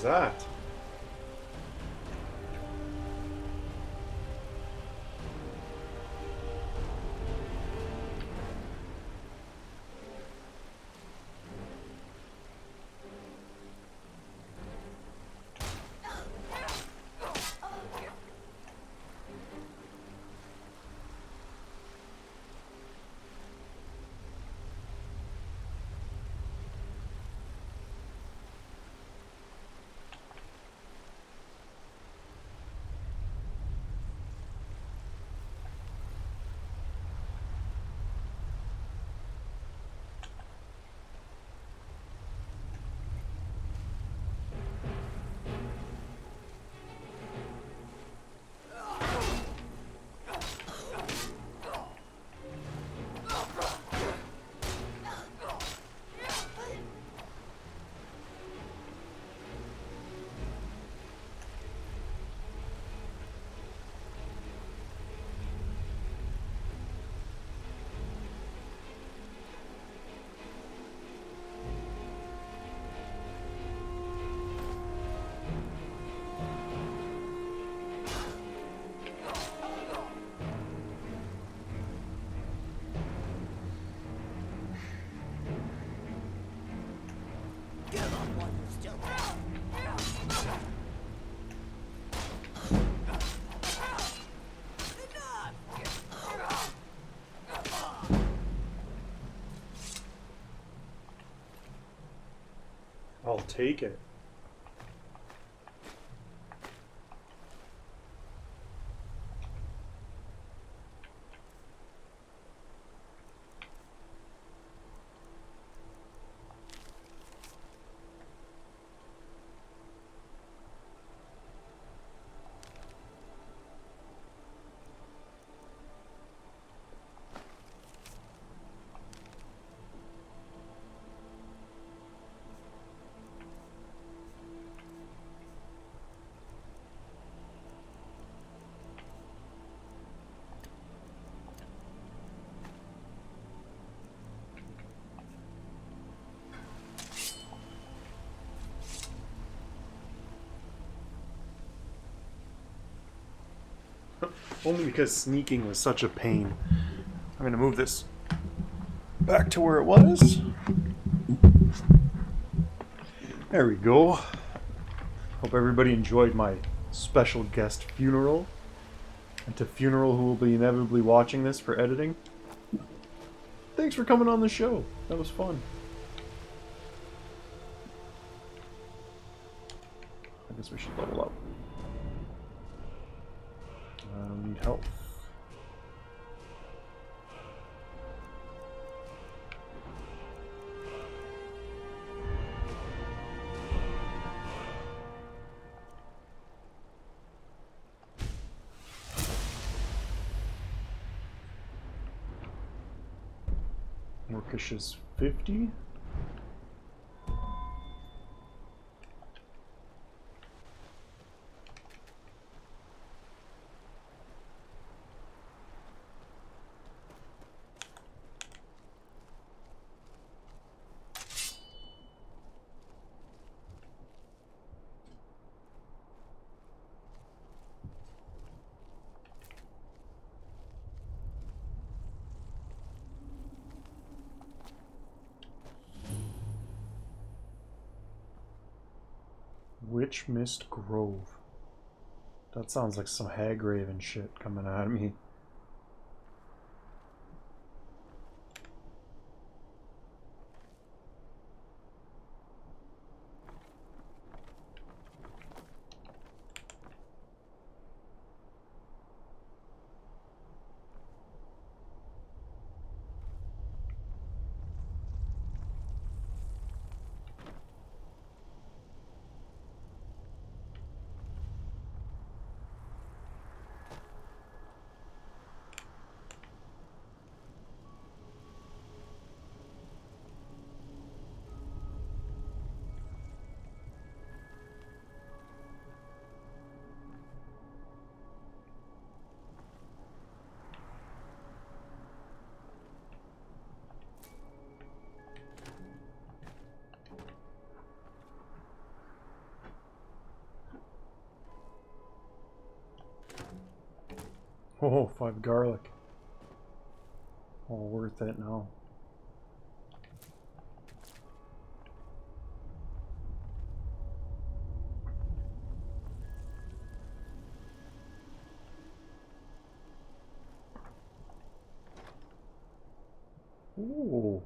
was that? I'll take it. Only because sneaking was such a pain. I'm gonna move this back to where it was. There we go. Hope everybody enjoyed my special guest funeral. And to Funeral, who will be inevitably watching this for editing, thanks for coming on the show. That was fun. I guess we should level up. Need help. Orcish is 50. Witch Mist Grove. That sounds like some Hagraven shit coming at me. Oh, 5 garlic. All worth it now. Ooh.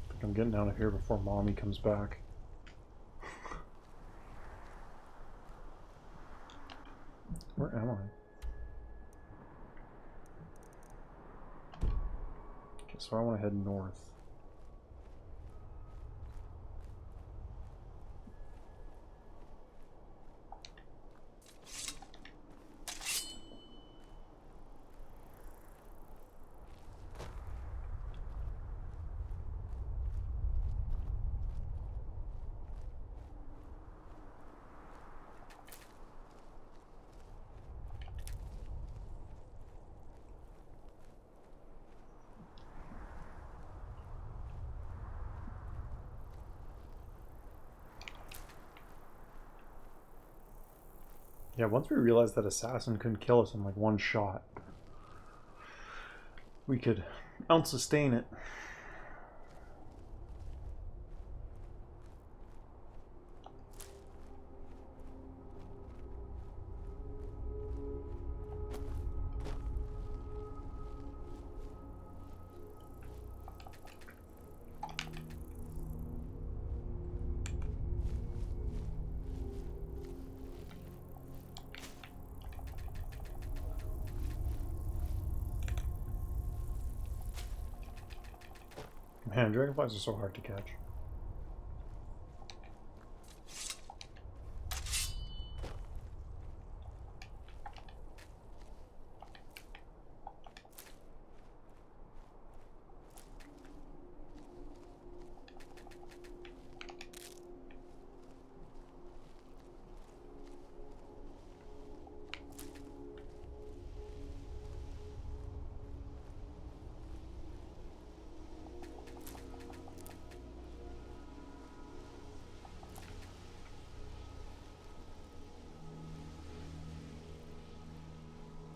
I think I'm getting out of here before Mommy comes back. Where am I? Okay, so I want to head north. Yeah, once we realized that Assassin couldn't kill us in like one shot, we could out-sustain it. Man, dragonflies are so hard to catch.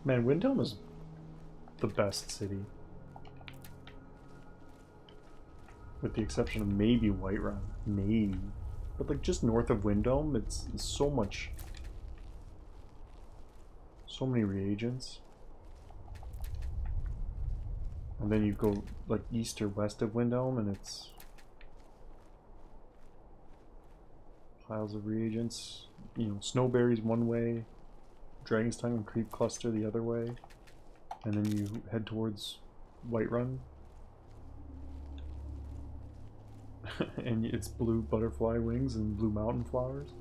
Man, Windhelm is the best city. With the exception of maybe Whiterun. Maybe. But like just north of Windhelm, it's so much... So many reagents. And then you go like east or west of Windhelm and it's... piles of reagents. You know, Snowberries one way. Dragon's Tongue and Creep Cluster the other way, and then you head towards Whiterun, and it's blue butterfly wings and blue mountain flowers,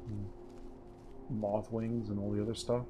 and moth wings and all the other stuff.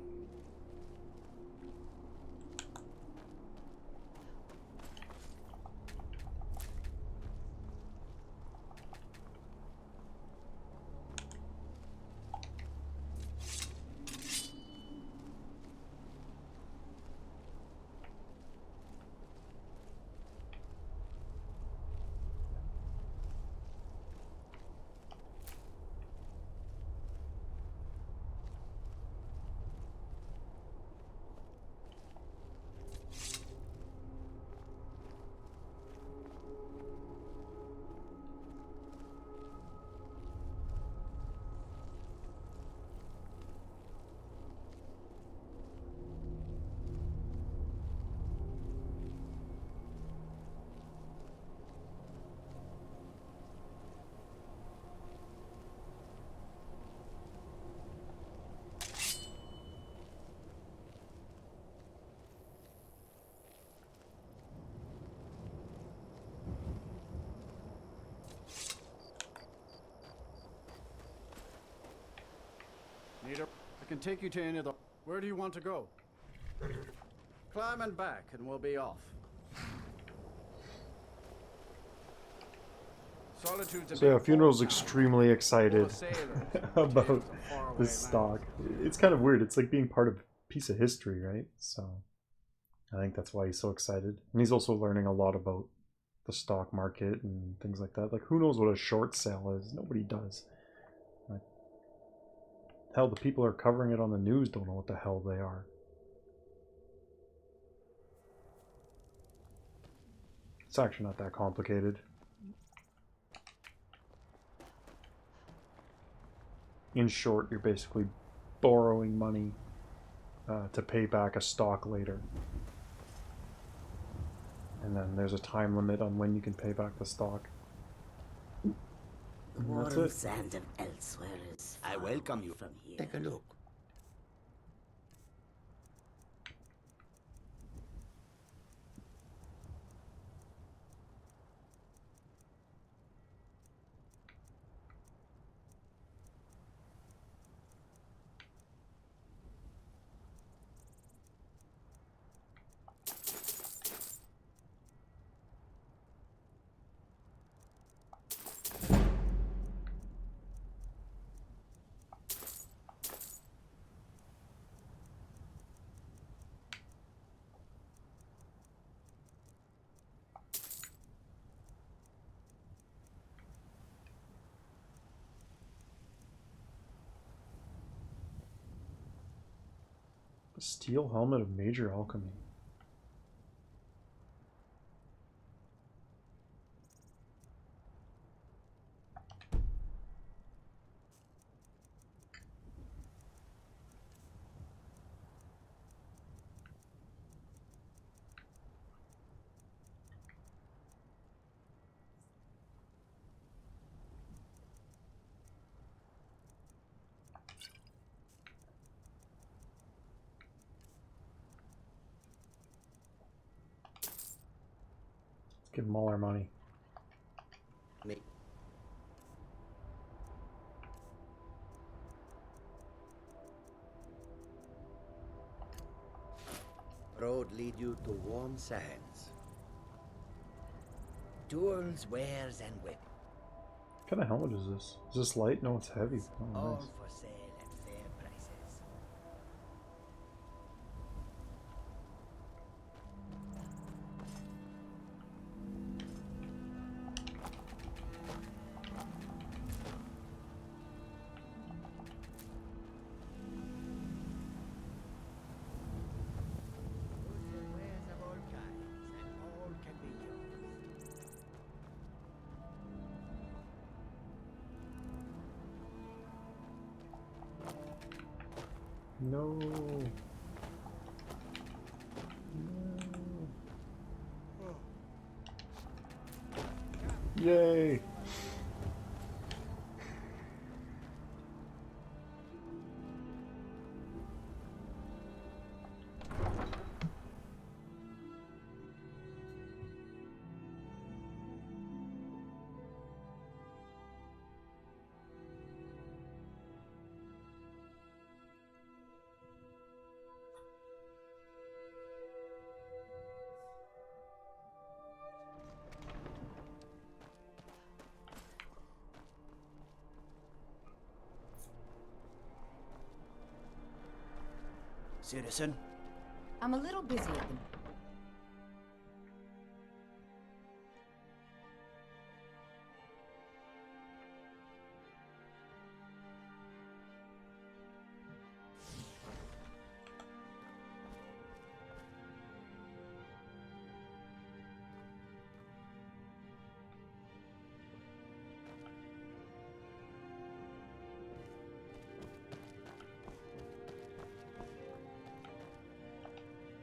I can take you to any of the... Where do you want to go? Climb and back and we'll be off. Solitude's So yeah, Funeral's extremely excited about this stock. It's kind of weird. It's like being part of a piece of history, right? So I think that's why he's so excited. And he's also learning a lot about the stock market and things like that. Like, who knows what a short sale is? Nobody does. Like, hell, the people who are covering it on the news don't know what the hell they are. It's actually not that complicated. In short, you're basically borrowing money to pay back a stock later. And then there's a time limit on when you can pay back the stock. The And that's warm it. sand of elsewhere is I welcome you. from here. Take a look. The steel helmet of major alchemy. Give them all our money. Me. Road lead you to warm sands. Tools, wares, and weapons. What kind of helmet is this? Is this light? No, it's heavy. Oh, All nice. for sale at fair prices. Tools and wares of all kinds, and all can be yours. No. No. Yay. Citizen, I'm a little busy at the moment.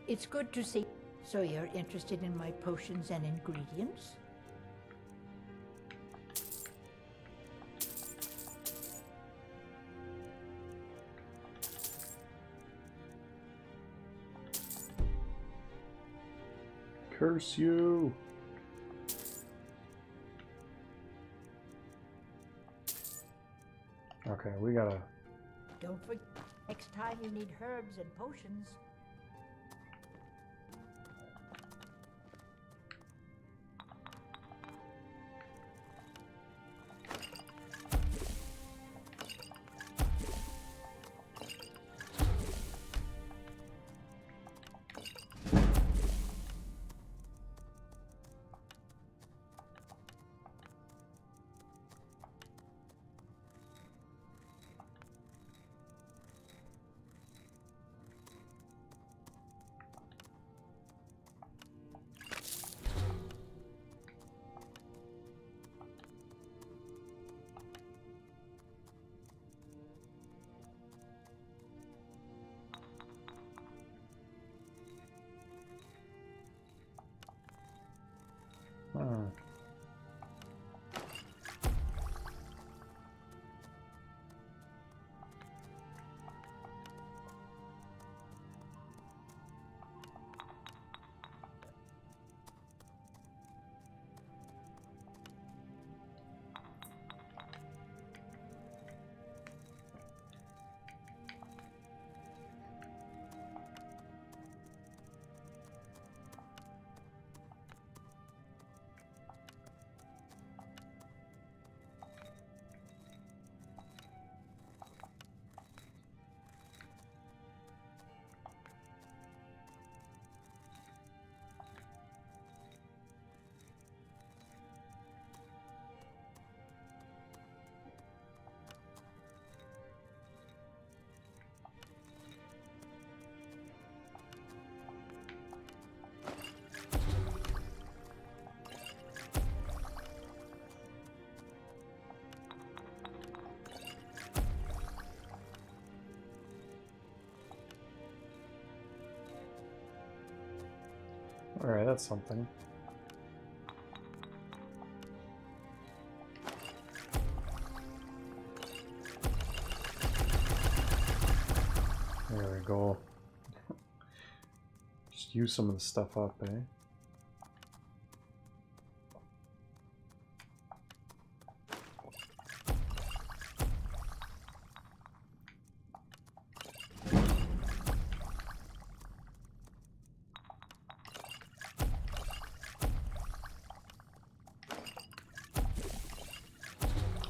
It's good to see. So you're interested in my potions and ingredients? Curse you. Okay, we gotta... Don't forget, next time you need herbs and potions. Alright, that's something. There we go. Just use some of the stuff up, eh?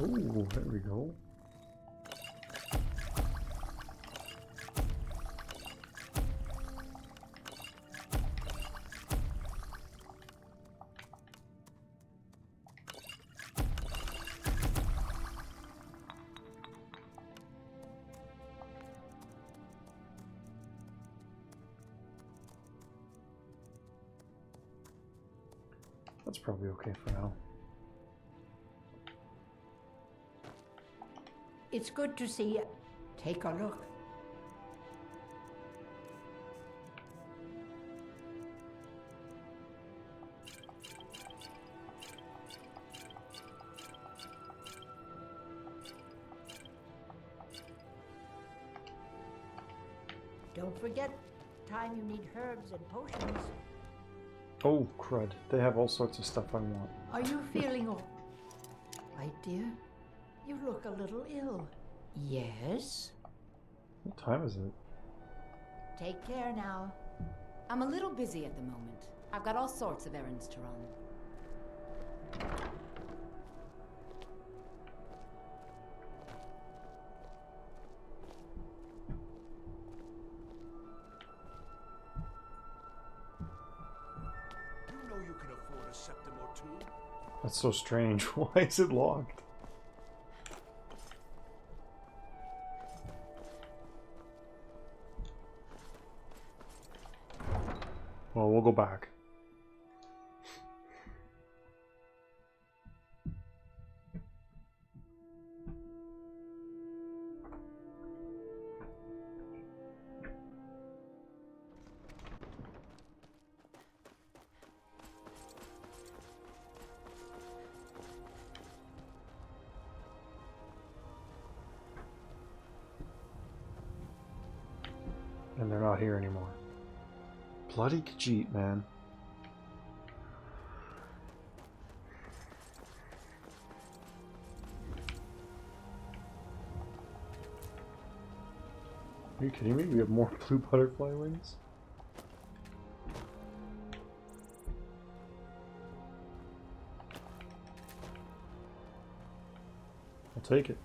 Oh, there we go. That's probably okay for now. It's good to see you. Take a look. Don't forget, time you need herbs and potions. Oh, crud. They have all sorts of stuff I want. Are you feeling all right, dear? You look a little ill. Yes? What time is it? Take care now. I'm a little busy at the moment. I've got all sorts of errands to run. You know you can afford a septim or two. That's so strange. Why is it locked? Well, we'll go back. And they're not here anymore. Bloody Khajiit, man. Are you kidding me? We have more blue butterfly wings? I'll take it.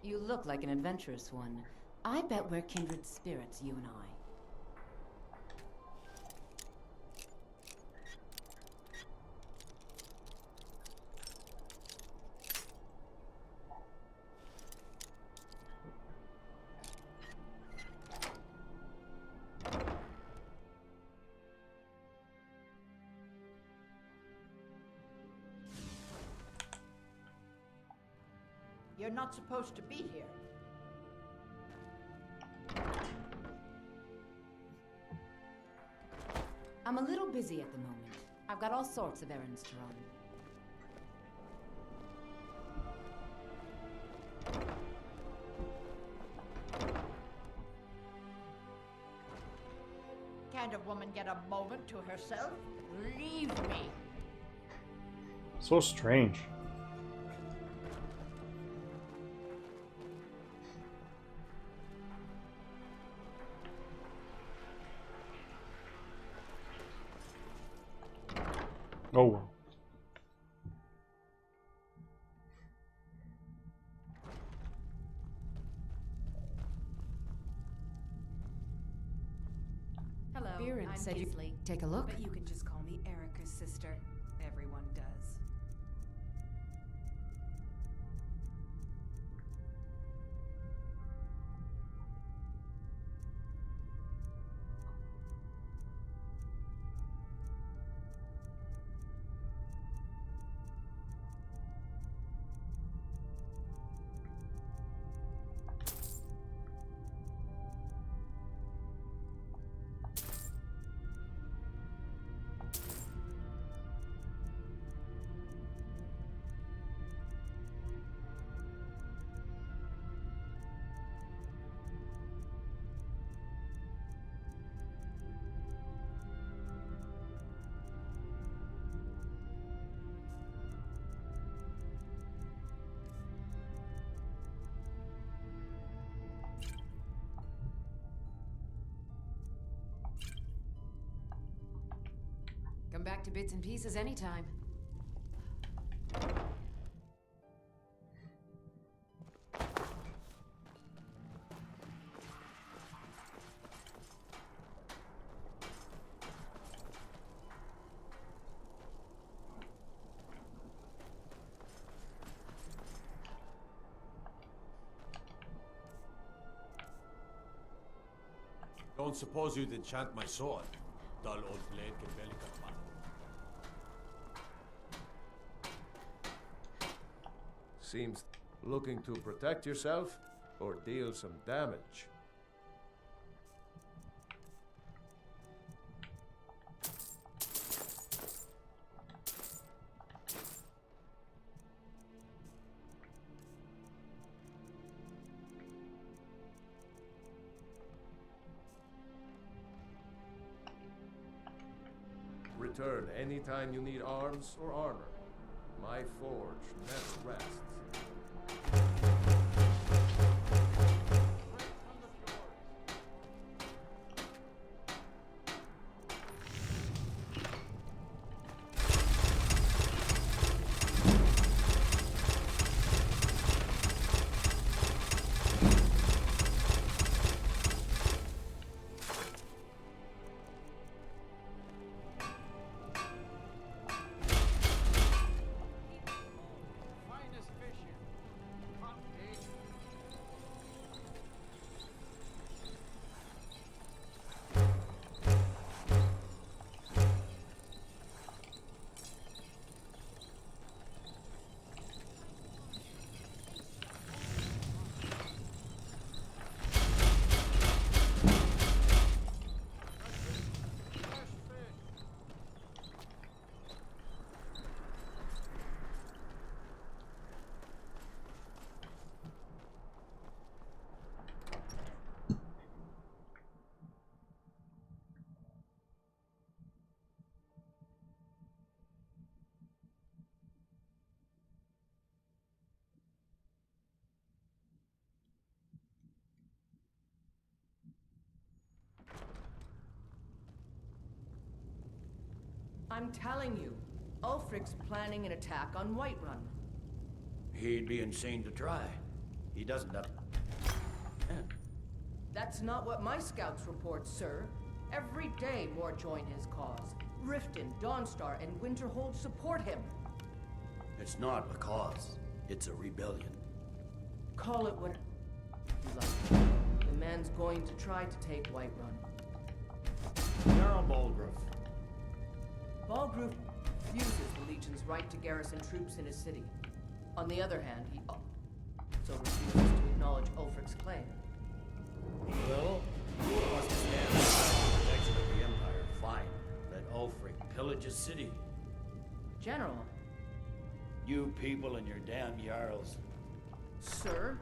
You look like an adventurous one. I bet we're kindred spirits, you and I. You're not supposed to be here. I'm a little busy at the moment. I've got all sorts of errands to run. Can't a woman get a moment to herself? Leave me. So strange. Oh well. here and I'm said you Gisley, take a look. but you can just call me Erica's sister. Everyone does. Come back to bits and pieces anytime. Don't suppose you'd enchant my sword. Dull old blade can barely cut metal. Seems looking to protect yourself or deal some damage. Return anytime you need arms or armor. My forge never rests. Finest fish here. Hot egg. Fresh fish. I'm telling you, Ulfric's planning an attack on Whiterun. He'd be insane to try. He doesn't have... That's not what my scouts report, sir. Every day more join his cause. Riften, Dawnstar, and Winterhold support him. It's not a cause. It's a rebellion. Call it what you like. The man's going to try to take Whiterun. Jarl Balgruuf. Balgruuf refuses the Legion's right to garrison troops in his city. On the other hand, he also refuses to acknowledge Ulfric's claim. Well, you must stand for the protection of the Empire. Fine. Let Ulfric pillage his city. General. You people and your damn Jarls. Sir?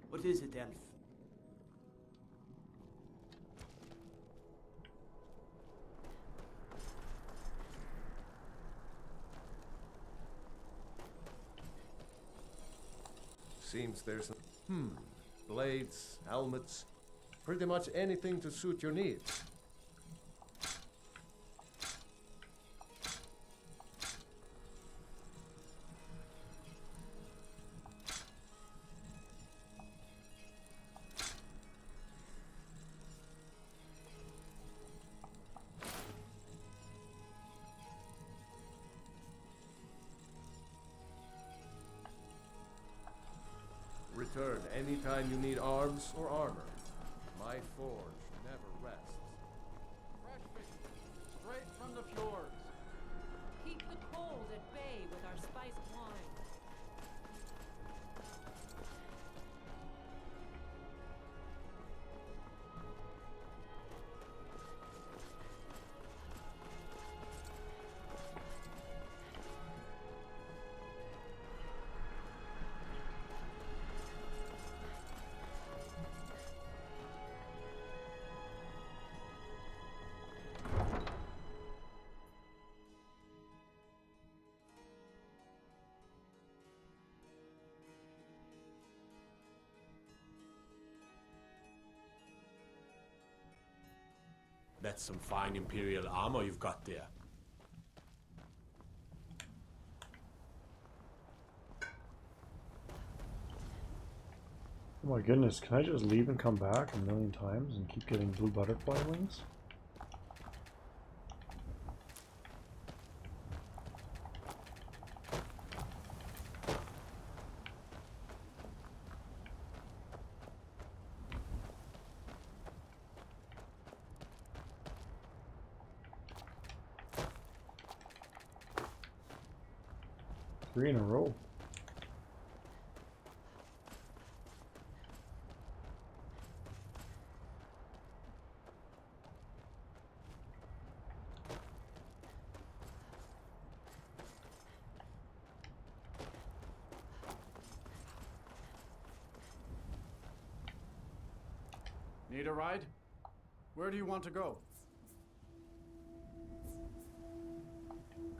What is it, Elf? Seems there's a... blades, helmets, pretty much anything to suit your needs. Return anytime you need arms or armor. My forge never rests. Fresh fish, straight from the fjords. Keep the cold at bay with our spiced wine. That's some fine Imperial armor you've got there. Oh my goodness, can I just leave and come back a million times and keep getting blue butterfly wings? Three in a row. Need a ride? Where do you want to go?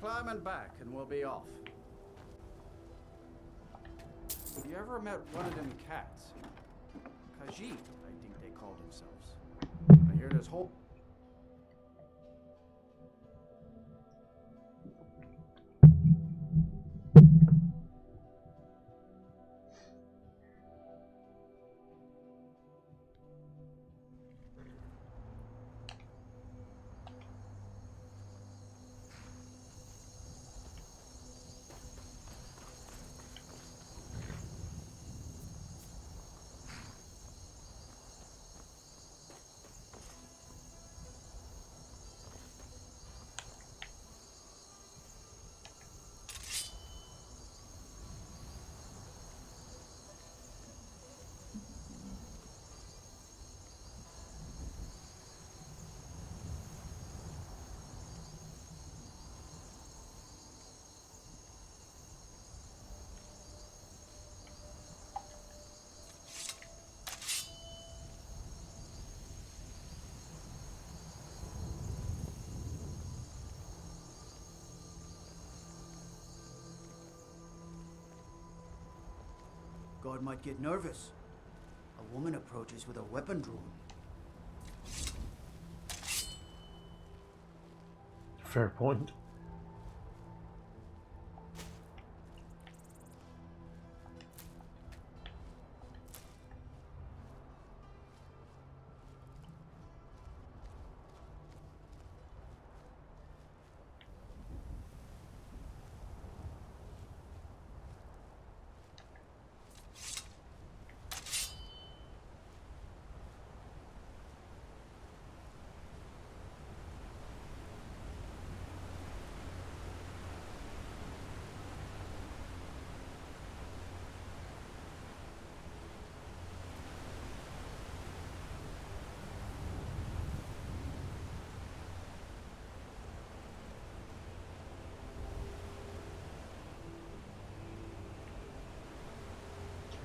Climb and back and we'll be off. You ever met one of them cats? Khajiit, I think they called themselves. I hear this whole... God might get nervous. A woman approaches with a weapon drawn. Fair point.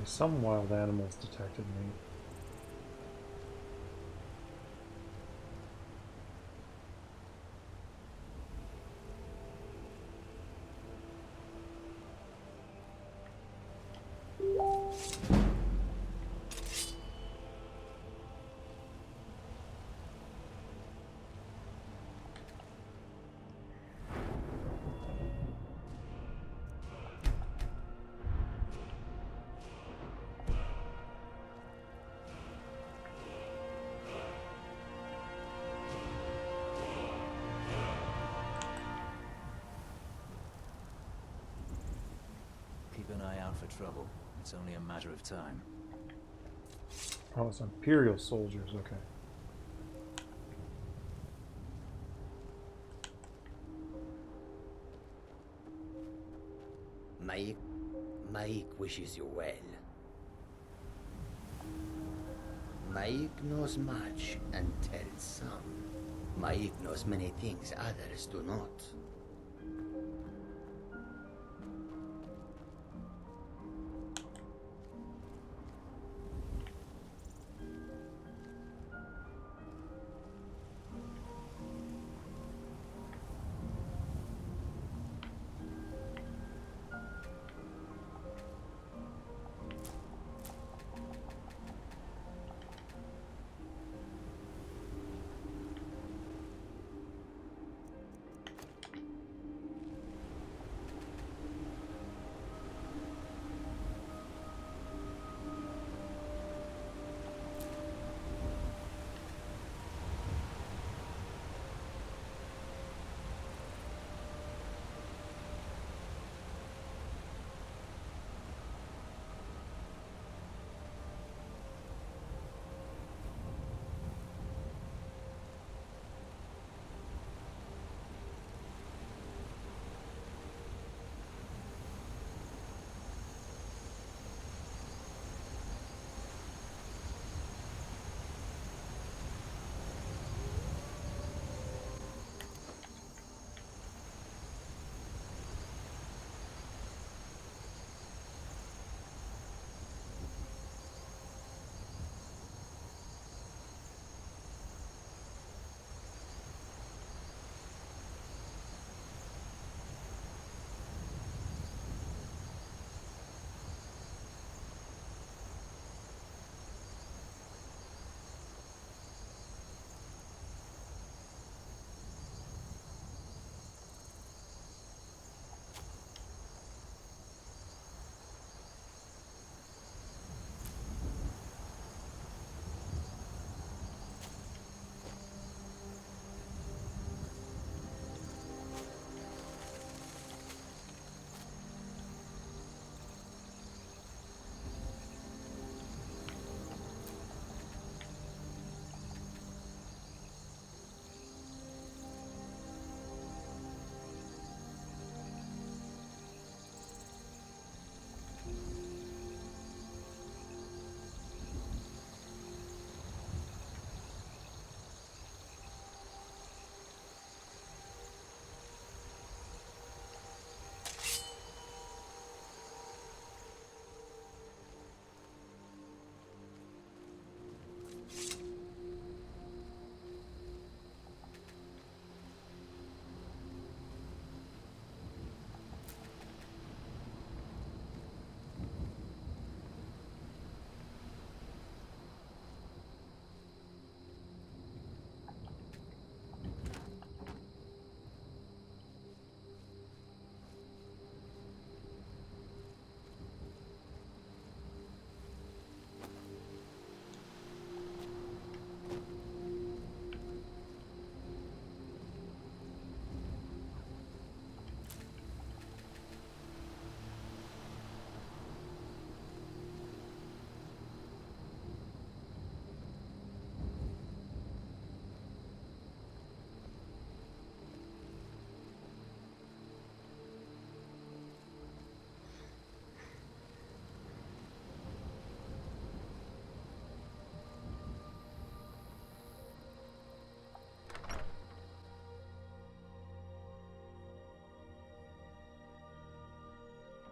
Some wild animals detected me. one eye out for trouble. It's only a matter of time. Oh, it's Imperial soldiers, okay. Maik wishes you well. Maik knows much and tells some. Maik knows many things others do not.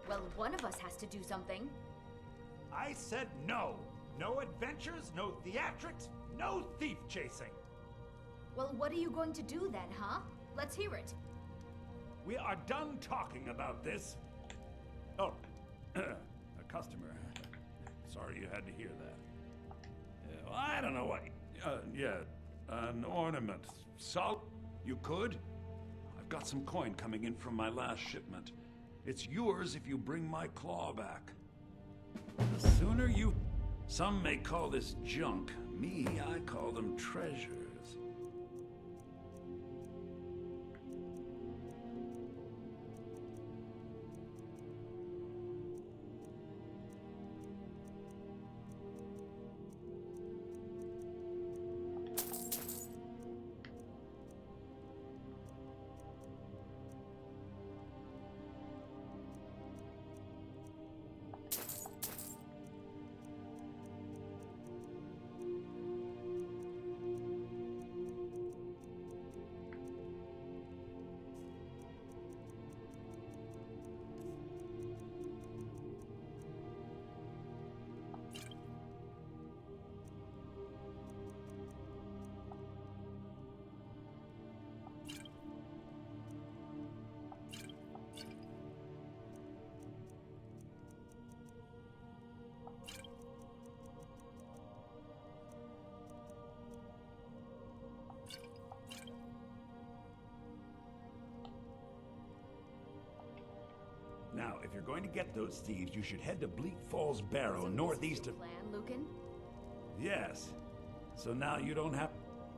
Well, one of us has to do something. I said no. No adventures, no theatrics, no thief chasing. Well, what are you going to do then, huh? Let's hear it. We are done talking about this. Oh, a customer. Sorry you had to hear that. Well, I don't know what. Yeah, an ornament. Salt? You could? I've got some coin coming in from my last shipment. It's yours if you bring my claw back. The sooner you... Some may call this junk. Me, I call them treasures. Now, if you're going to get those thieves, you should head to Bleak Falls Barrow, northeast of... Plan, Lucan? Yes. So now you don't have...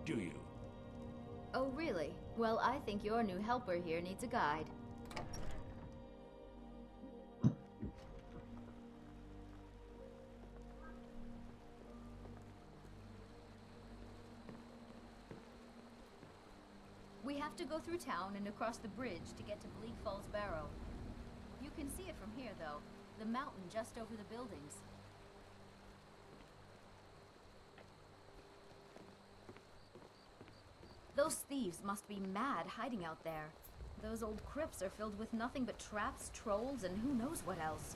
do you? Oh, really? Well, I think your new helper here needs a guide. We have to go through town and across the bridge to get to Bleak Falls Barrow. You can see it from here, though. The mountain just over the buildings. Those thieves must be mad hiding out there. Those old crypts are filled with nothing but traps, trolls, and who knows what else.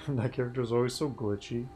That character is always so glitchy.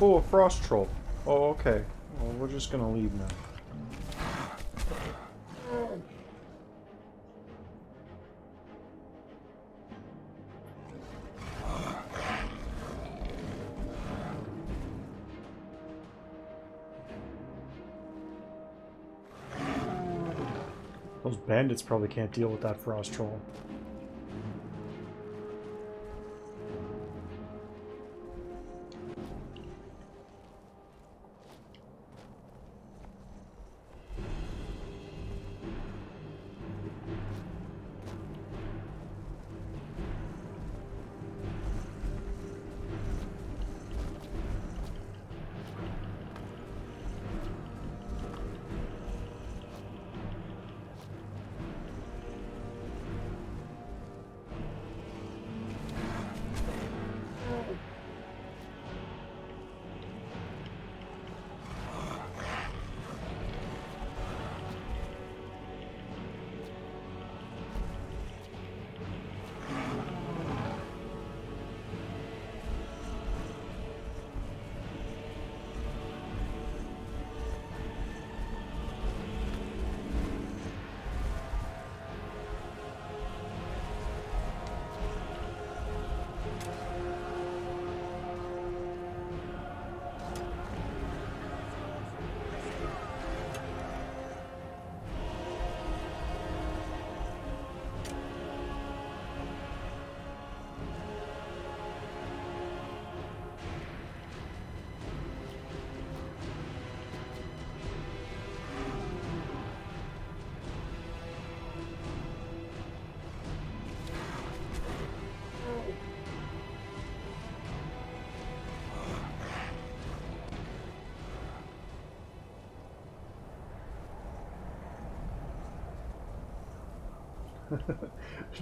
Oh, a frost troll. Oh, okay. Well, we're just gonna leave now. Those bandits probably can't deal with that frost troll.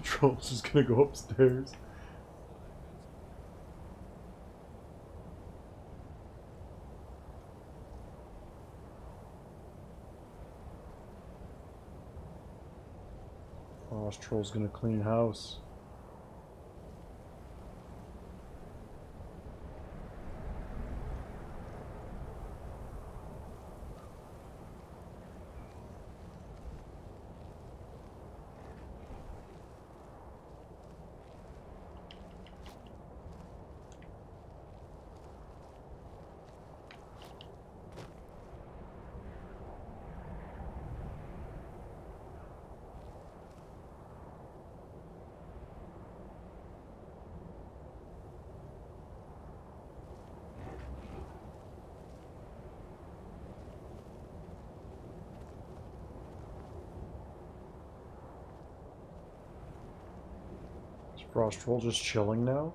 Troll's just gonna go upstairs. Oh, Troll's gonna clean house. Is Frost Troll just chilling now?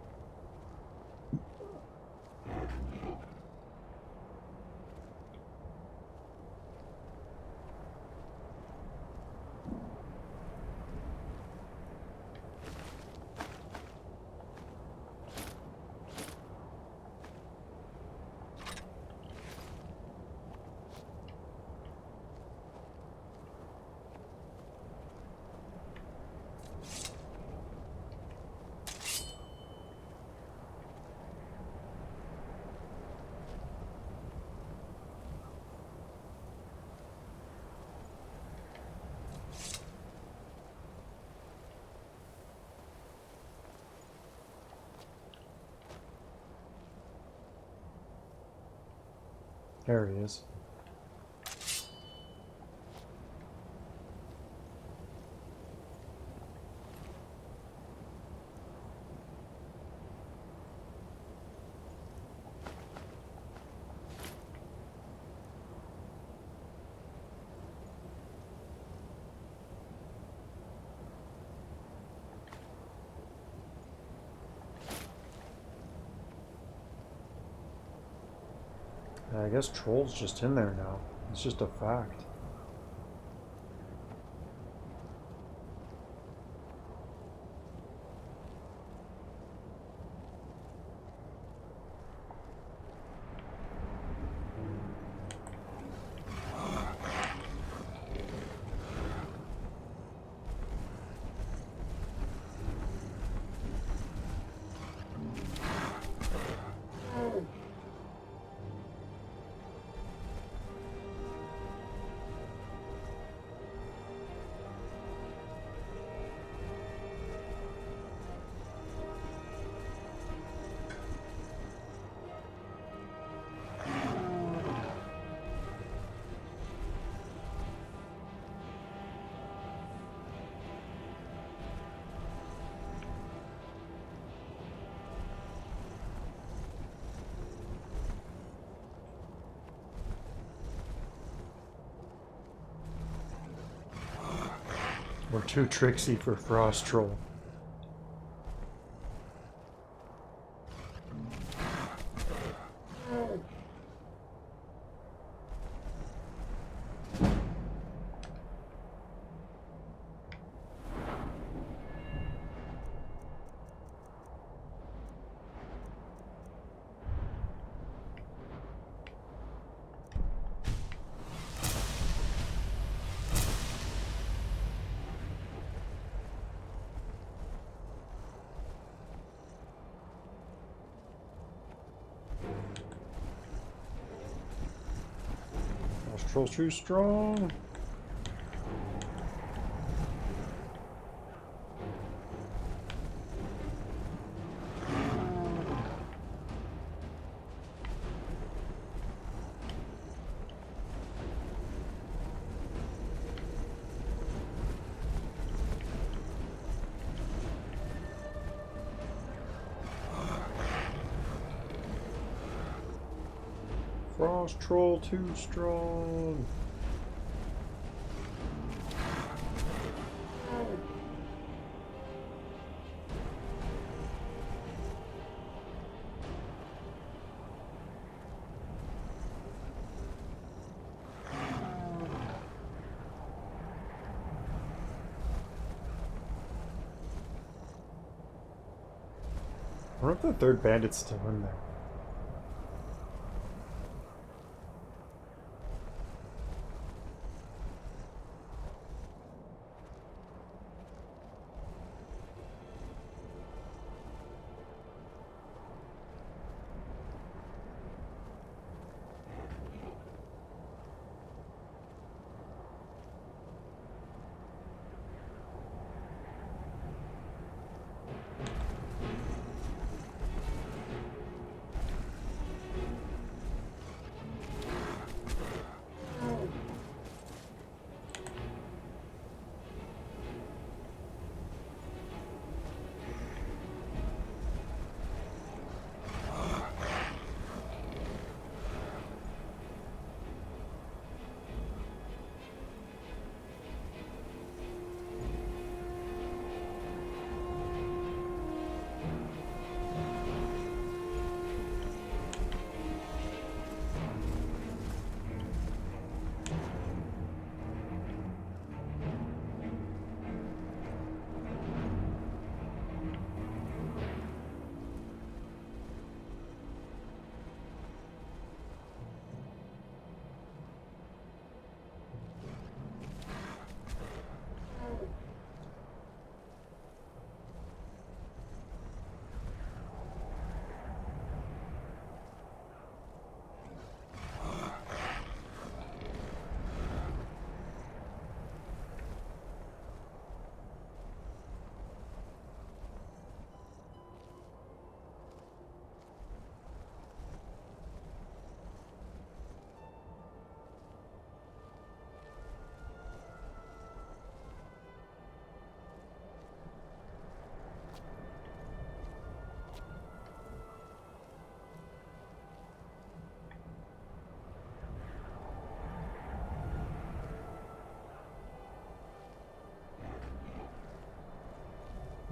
There he is. I guess Troll's just in there now. It's just a fact. We're too tricksy for Frost Troll. Troll's too strong. Frost Troll too strong. I wonder if the third bandit's still in there.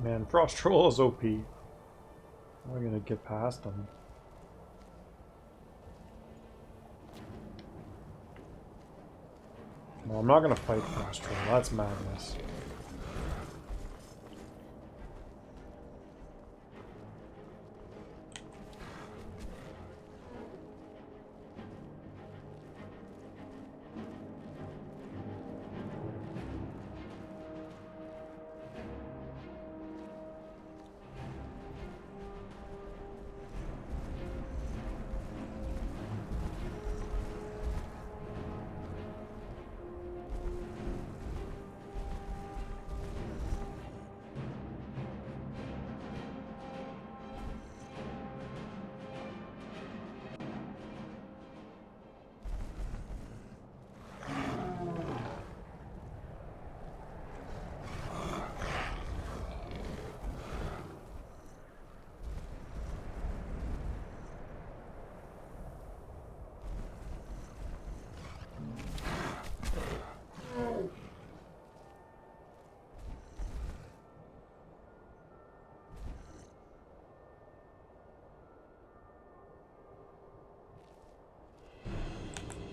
Man, Frost Troll is OP. I'm gonna get past him. Well, I'm not gonna fight Frost Troll. That's madness.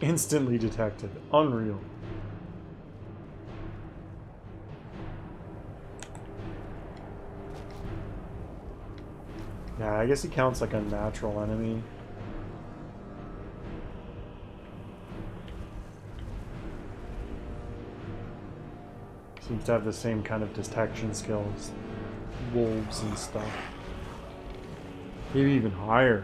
Instantly detected. Unreal. Yeah, I guess he counts like a natural enemy. Seems to have the same kind of detection skills. Wolves and stuff. Maybe even higher.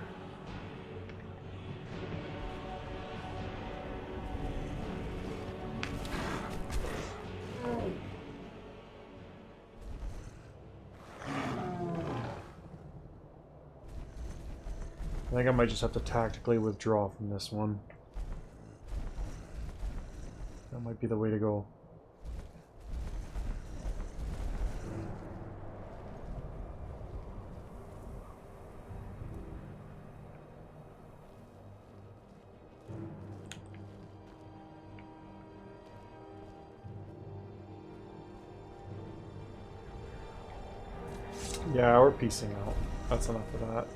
I think I might just have to tactically withdraw from this one. That might be the way to go. Yeah, we're piecing out. That's enough of that.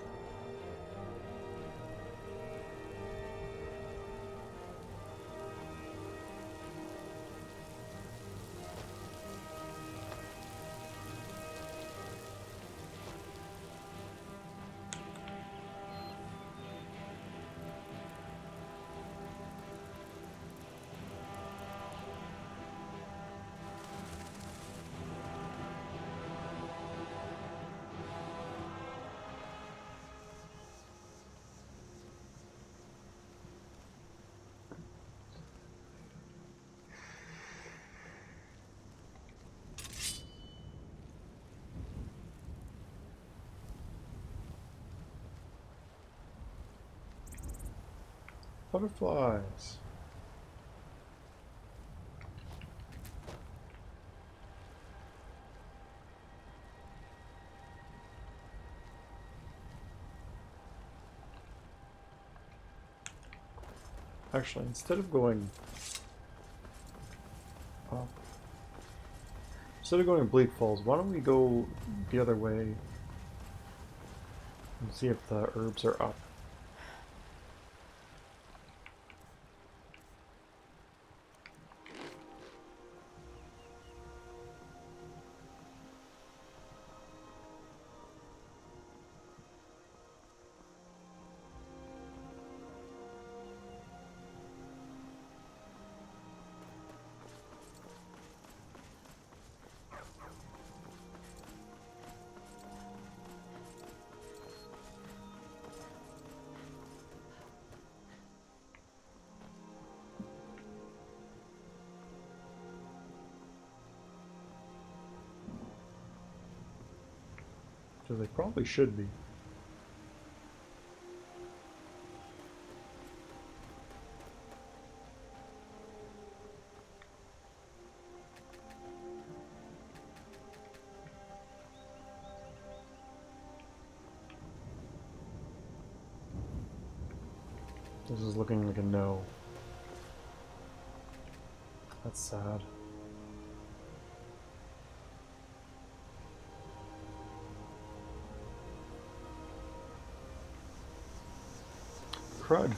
Butterflies. Actually, instead of going up, instead of going to Bleak Falls, why don't we go the other way and see if the herbs are up? So they probably should be. This is looking like a no. That's sad. Crud.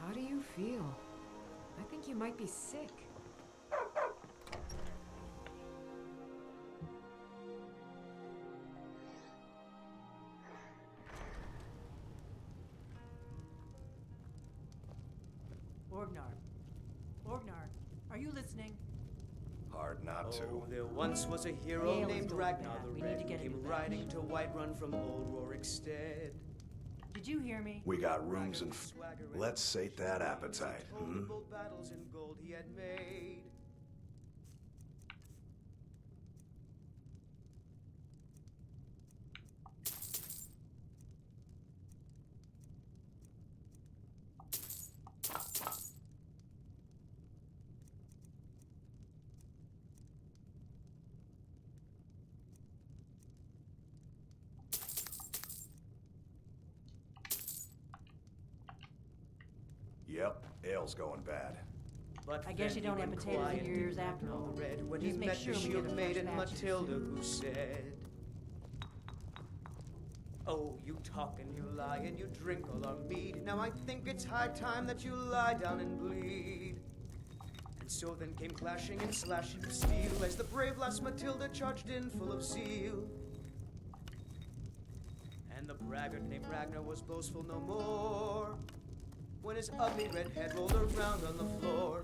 How do you feel? I think you might be sick. Orgnar, are you listening? Hard not to. Oh, there once was a hero Gale is named going Ragnar bad. the We Red, need to get who came him riding to Whiterun from old Rorikstead. Did you hear me? We got rooms and let's sate that appetite. Battles in gold he had made. Yep, ale's going bad. But I guess you don't have potatoes in your ears after all. Red when Just he make met sure the we get shield a fresh maiden batch. Matilda, who said, "Oh, you talk and you lie and you drink all our mead. Now I think it's high time that you lie down and bleed." And so then came clashing and slashing of steel as the brave lass Matilda charged in full of zeal. And the braggart named Ragnar was boastful no more when his ugly red head rolled around on the floor.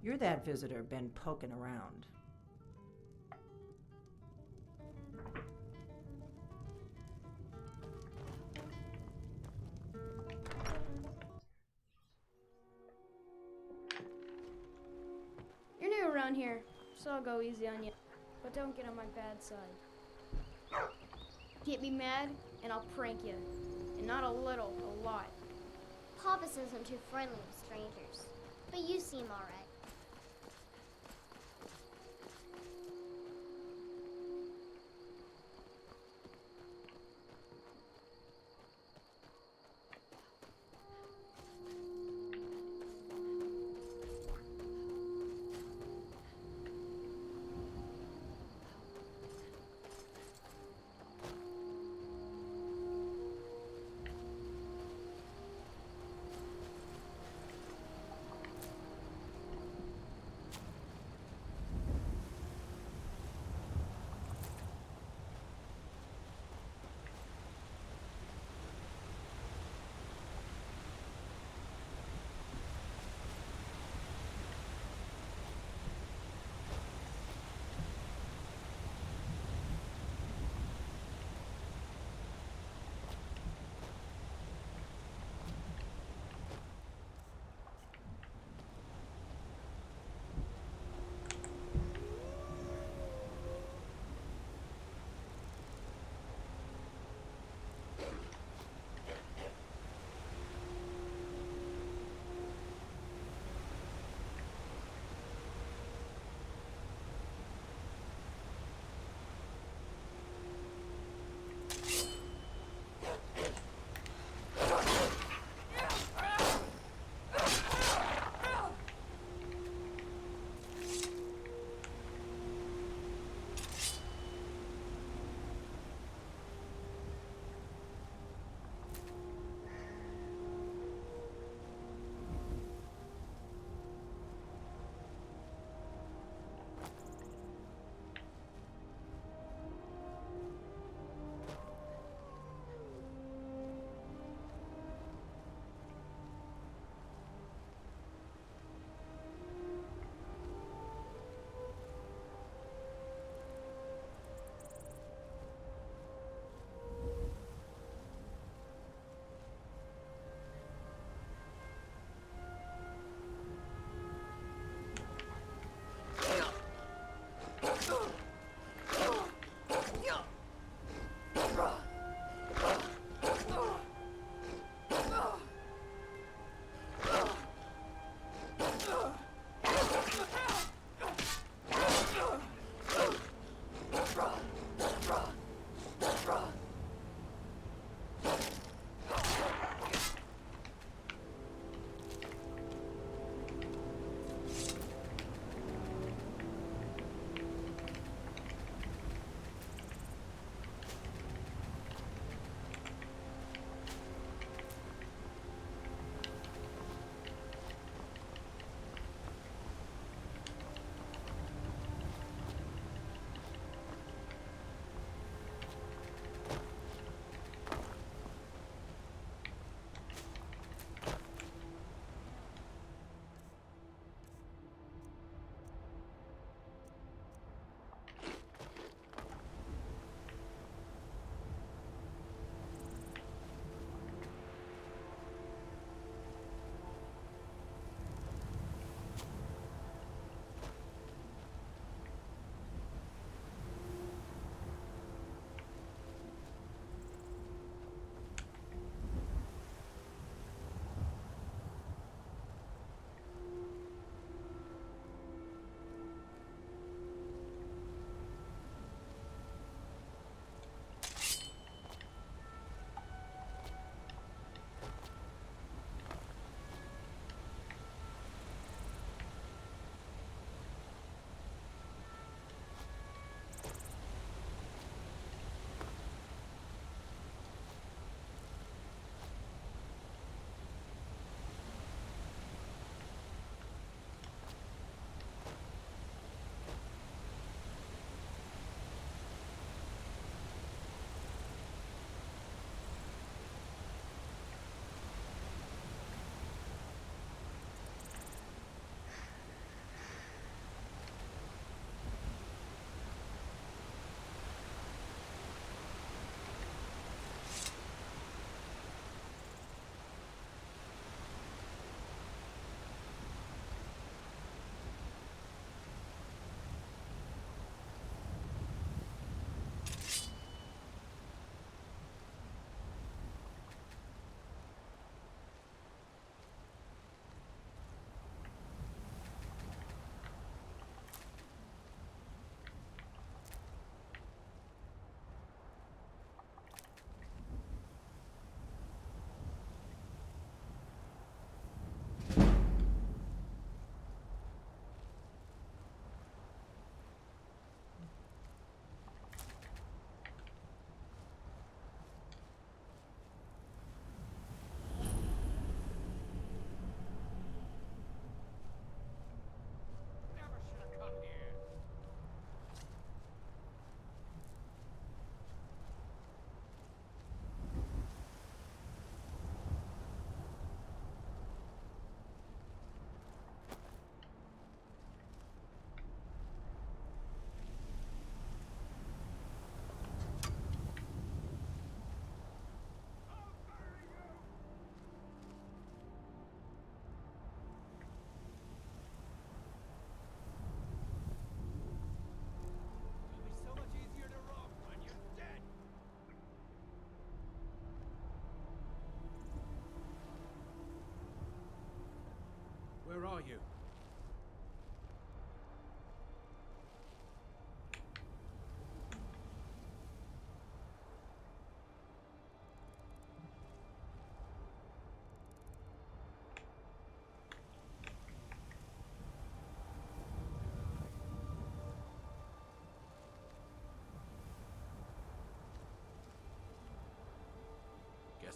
You're that visitor been poking around. You're new around here, so I'll go easy on you. But don't get on my bad side. Get me mad, and I'll prank you. And not a little, a lot. Papa says I'm too friendly with strangers. But you seem alright.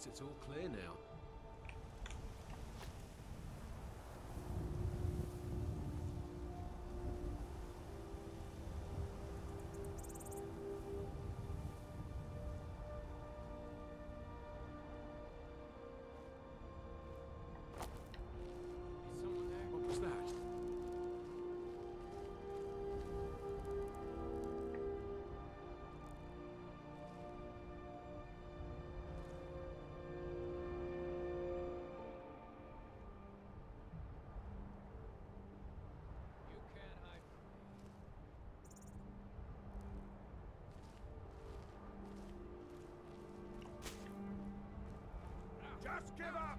guess it's all clear now. What was that? Just give up!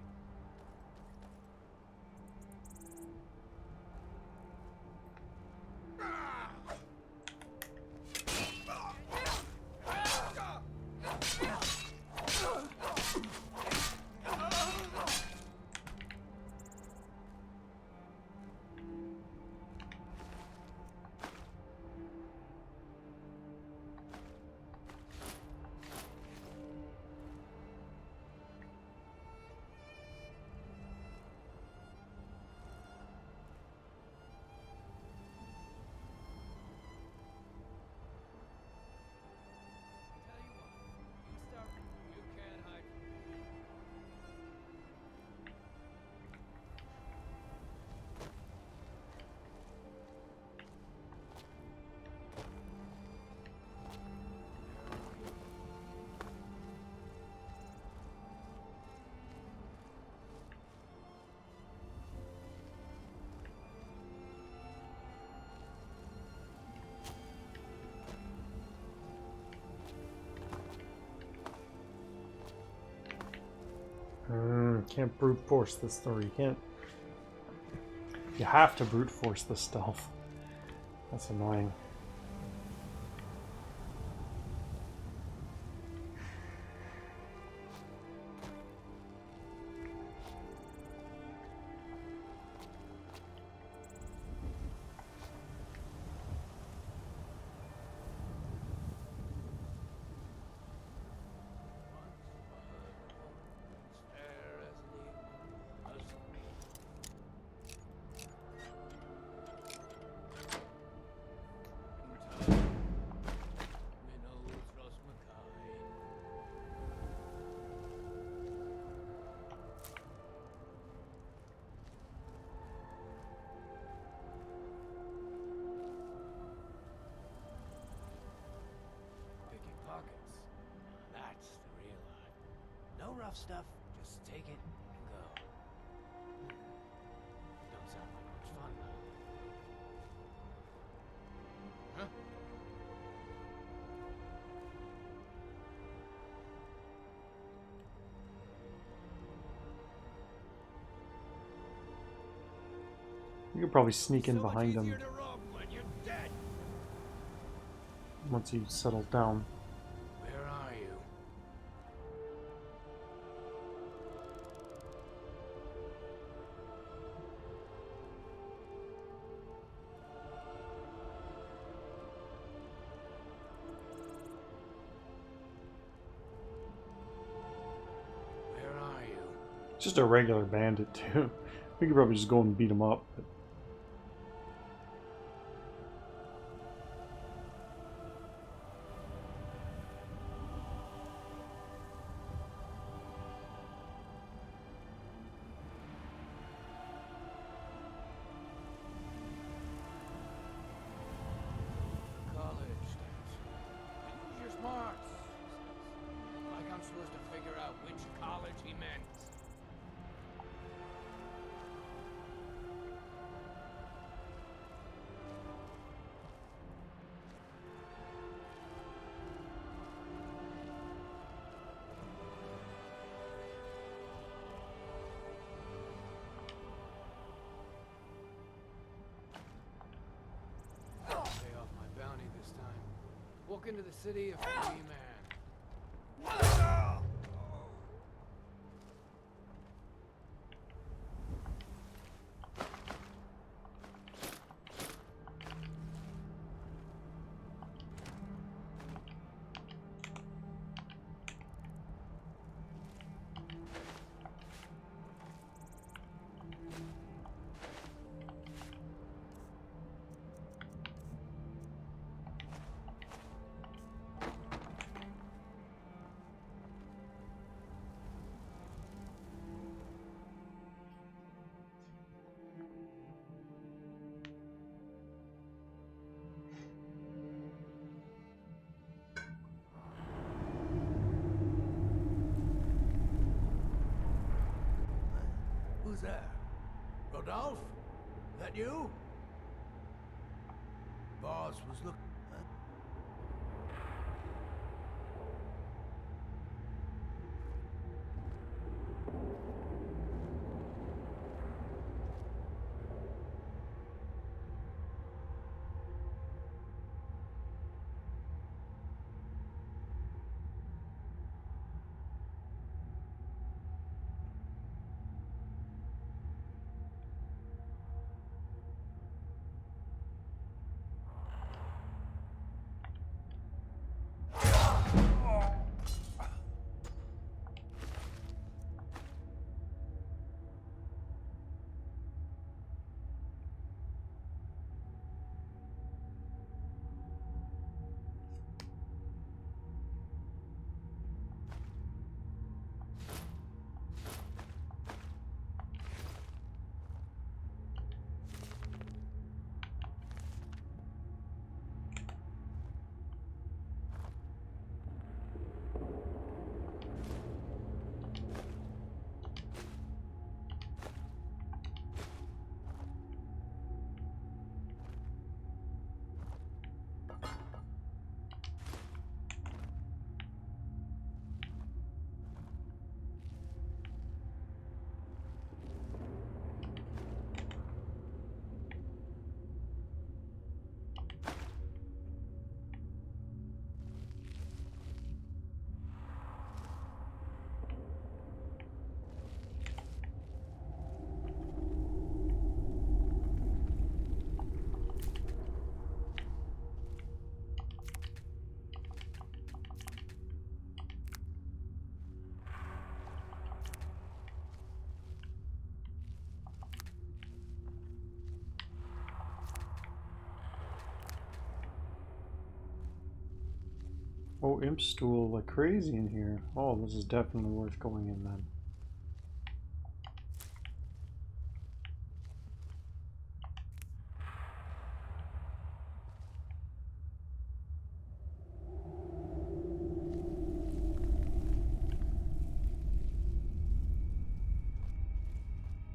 Can't brute force this story. You can't. You have to brute force the stealth. That's annoying. That's the real art. No rough stuff, just take it and go. Don't sound like much fun, though. Huh? You could probably sneak in behind him once he settles down. Where are you? Where are you? Just a regular bandit too. We could probably just go and beat him up. But... Walk into the city a free man. there? Rodolphe? That you? Boss was looking. Oh, imp stool like crazy in here. Oh, this is definitely worth going in then.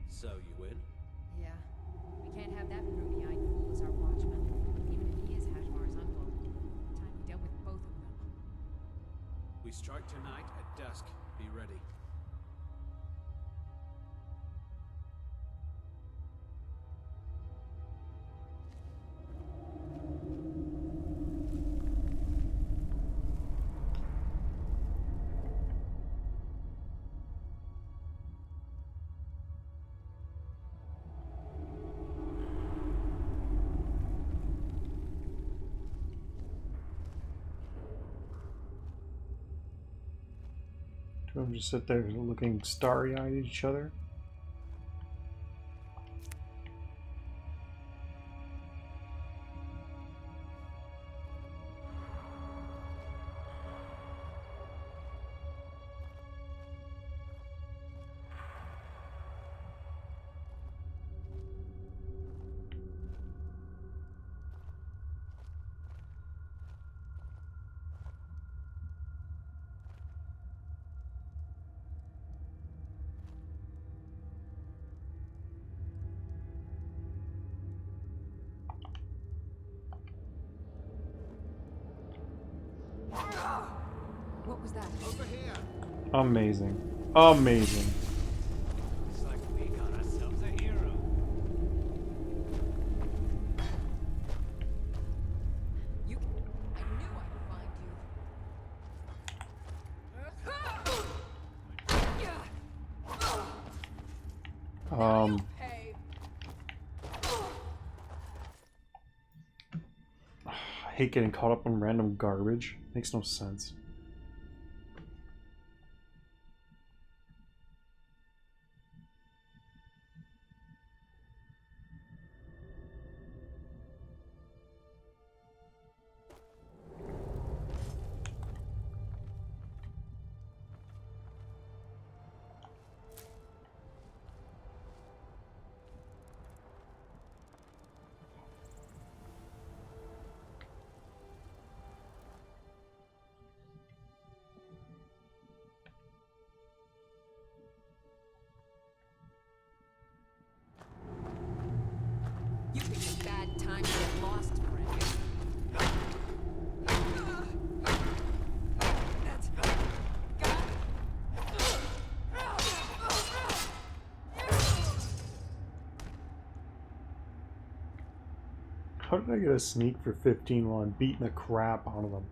So you win? Yeah. We can't have that ruby-eyed fool as our watchman, even if he is Hashmar's uncle. Time we dealt with both of them. We strike tonight at dusk. Be ready. Two of them just sit there looking starry-eyed at each other. What was that? Over here. Amazing. Amazing. Looks like we got ourselves a hero. I knew I'd find you. I hate getting caught up on random garbage. Makes no sense. How did I get a sneak for 15 while I'm beating the crap out of them?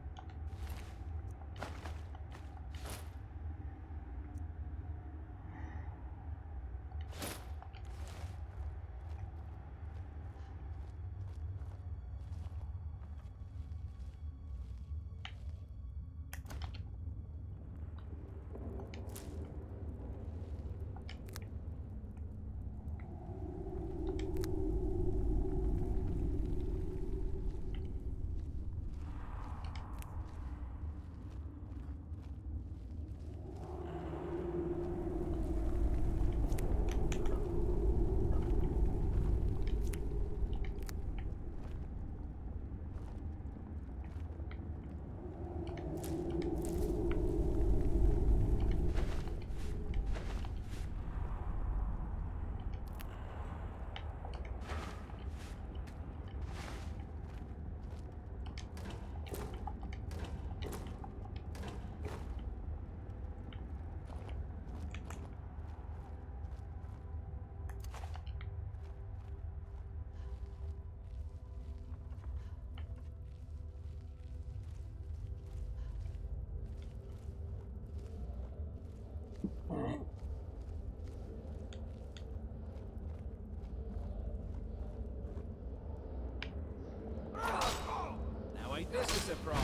Now ain't this a surprise?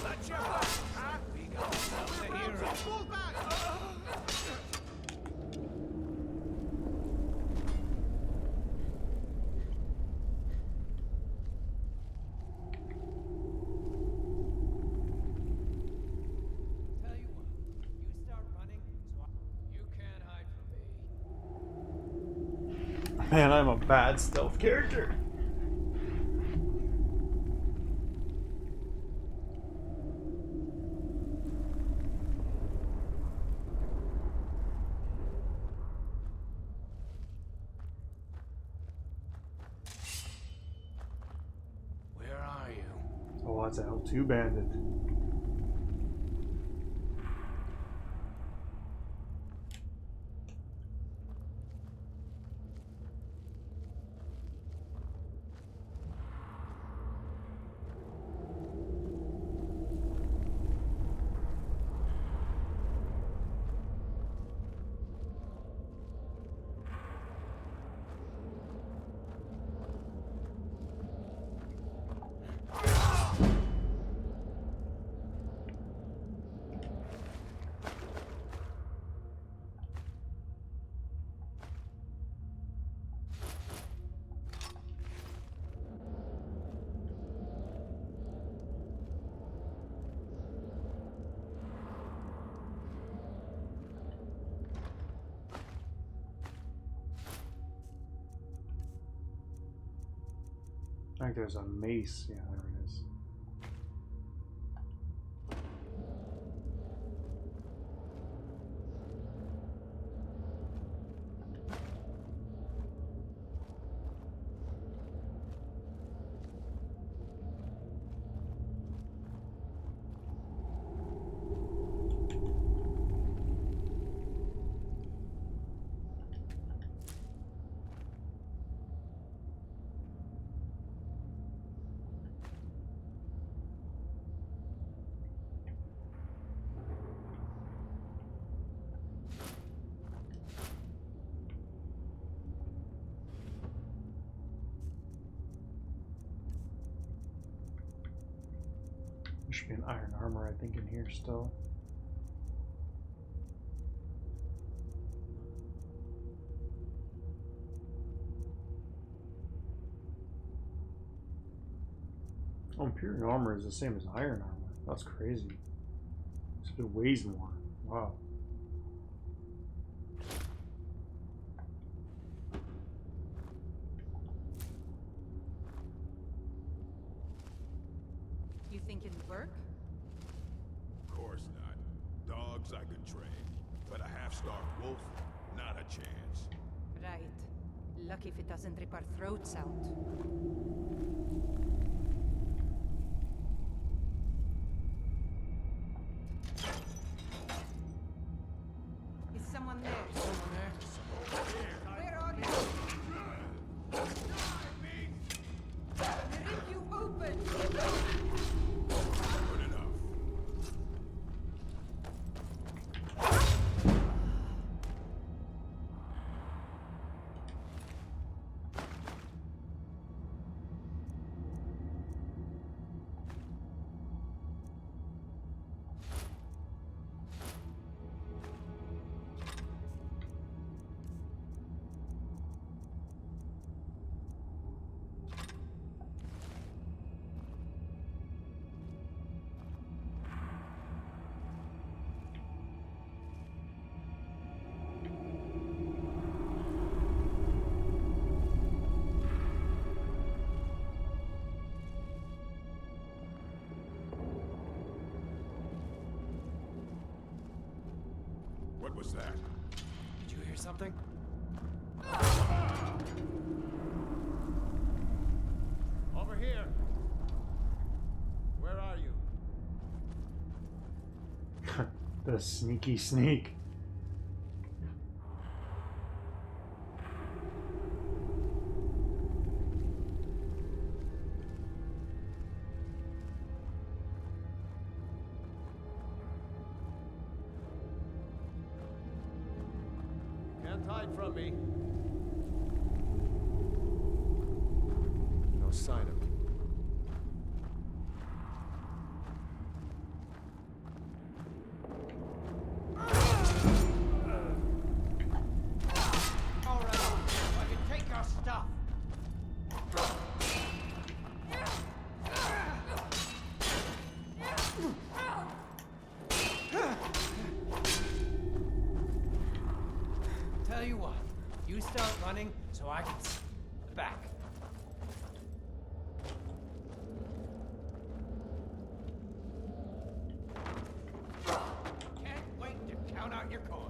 Let your back, huh? We got something to hear. Fall back! Tell you what, you start running, so you can't hide from me. Man, I'm a bad stealth character. Where are you? Oh, that's a L2 bandit. I think there's a mace. Yeah, there it is. There should be an iron armor, I think, in here still. Oh, Imperial armor is the same as iron armor. That's crazy. It weighs more. Wow. You think it'll work? Of course not. Dogs I could train, but a half-starved wolf, not a chance. Right. Lucky if it doesn't rip our throats out. Is someone there? Someone there? Where are you? was that? Did you hear something? Over here. Where are you? The sneaky sneak. Can't hide from me. No sign of him. All right, I can take your stuff. Tell you what, you start running so I can back. Can't wait to count out your coin.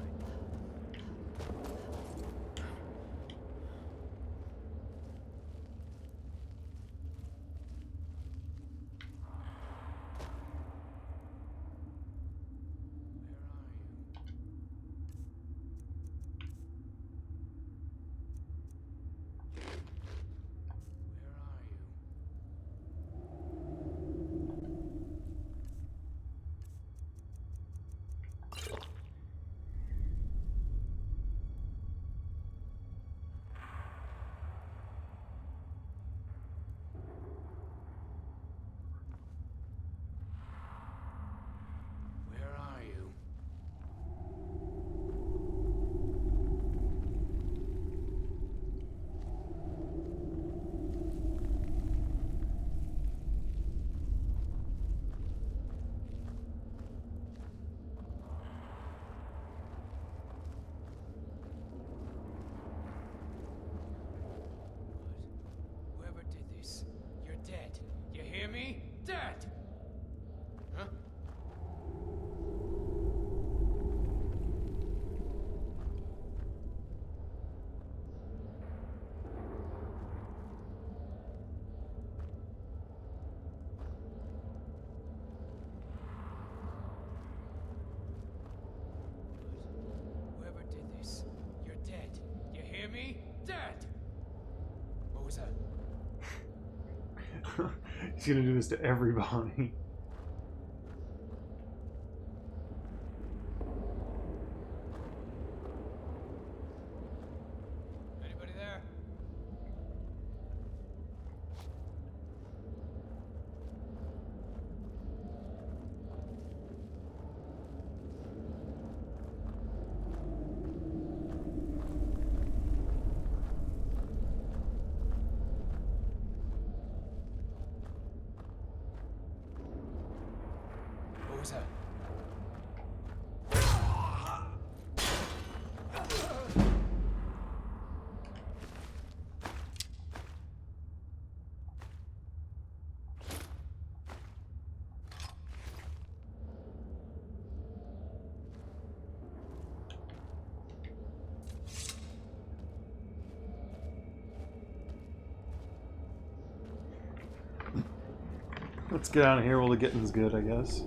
Where are you? Whoever did this, you're dead. You hear me? Dead! Huh? Whoever did this, you're dead. You hear me? Dead! What was that? He's gonna do this to everybody. Anybody there? What was that? Let's get out of here while the getting's good, I guess.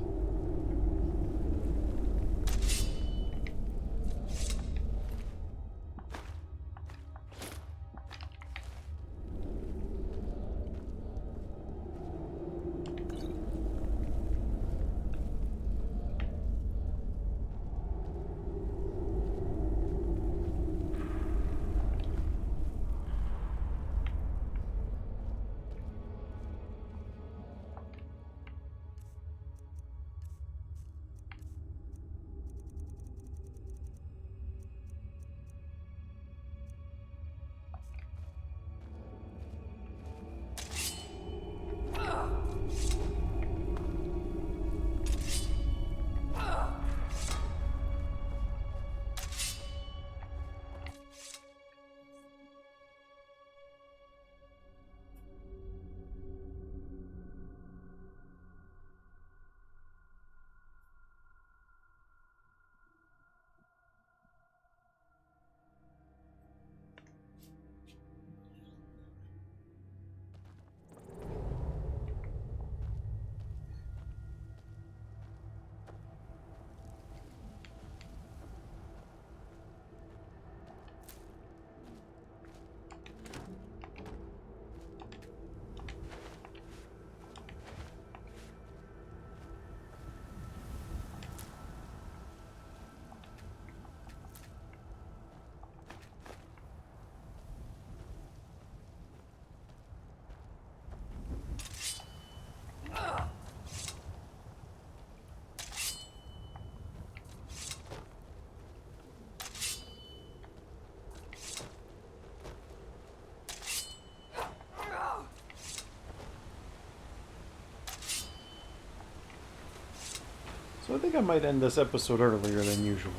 So I think I might end this episode earlier than usual.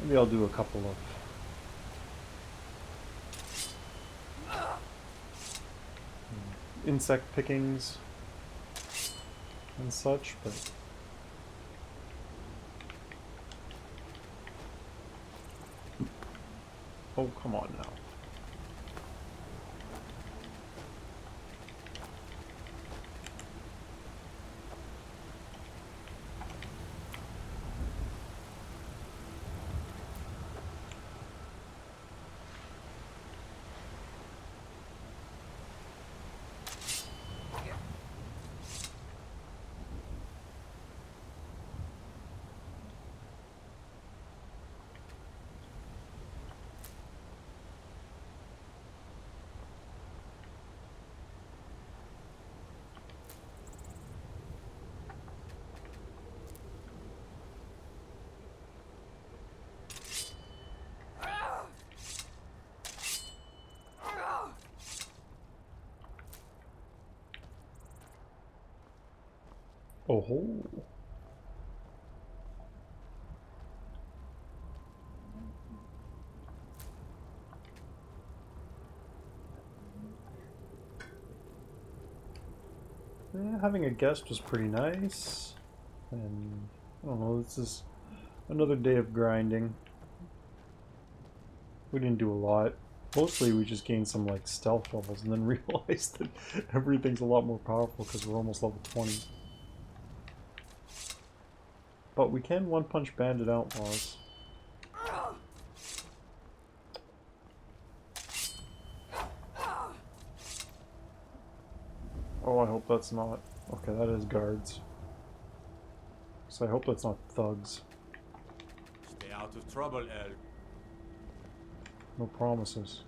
Maybe I'll do a couple of insect pickings and such, but oh, come on now. Oh ho. Yeah, having a guest was pretty nice. And I don't know, this is another day of grinding. We didn't do a lot. Mostly we just gained some like stealth levels and then realized that everything's a lot more powerful because we're almost level 20. But we can one-punch bandit outlaws. Oh, I hope that's not... Okay, that is guards. So I hope that's not thugs. Stay out of trouble, El. No promises.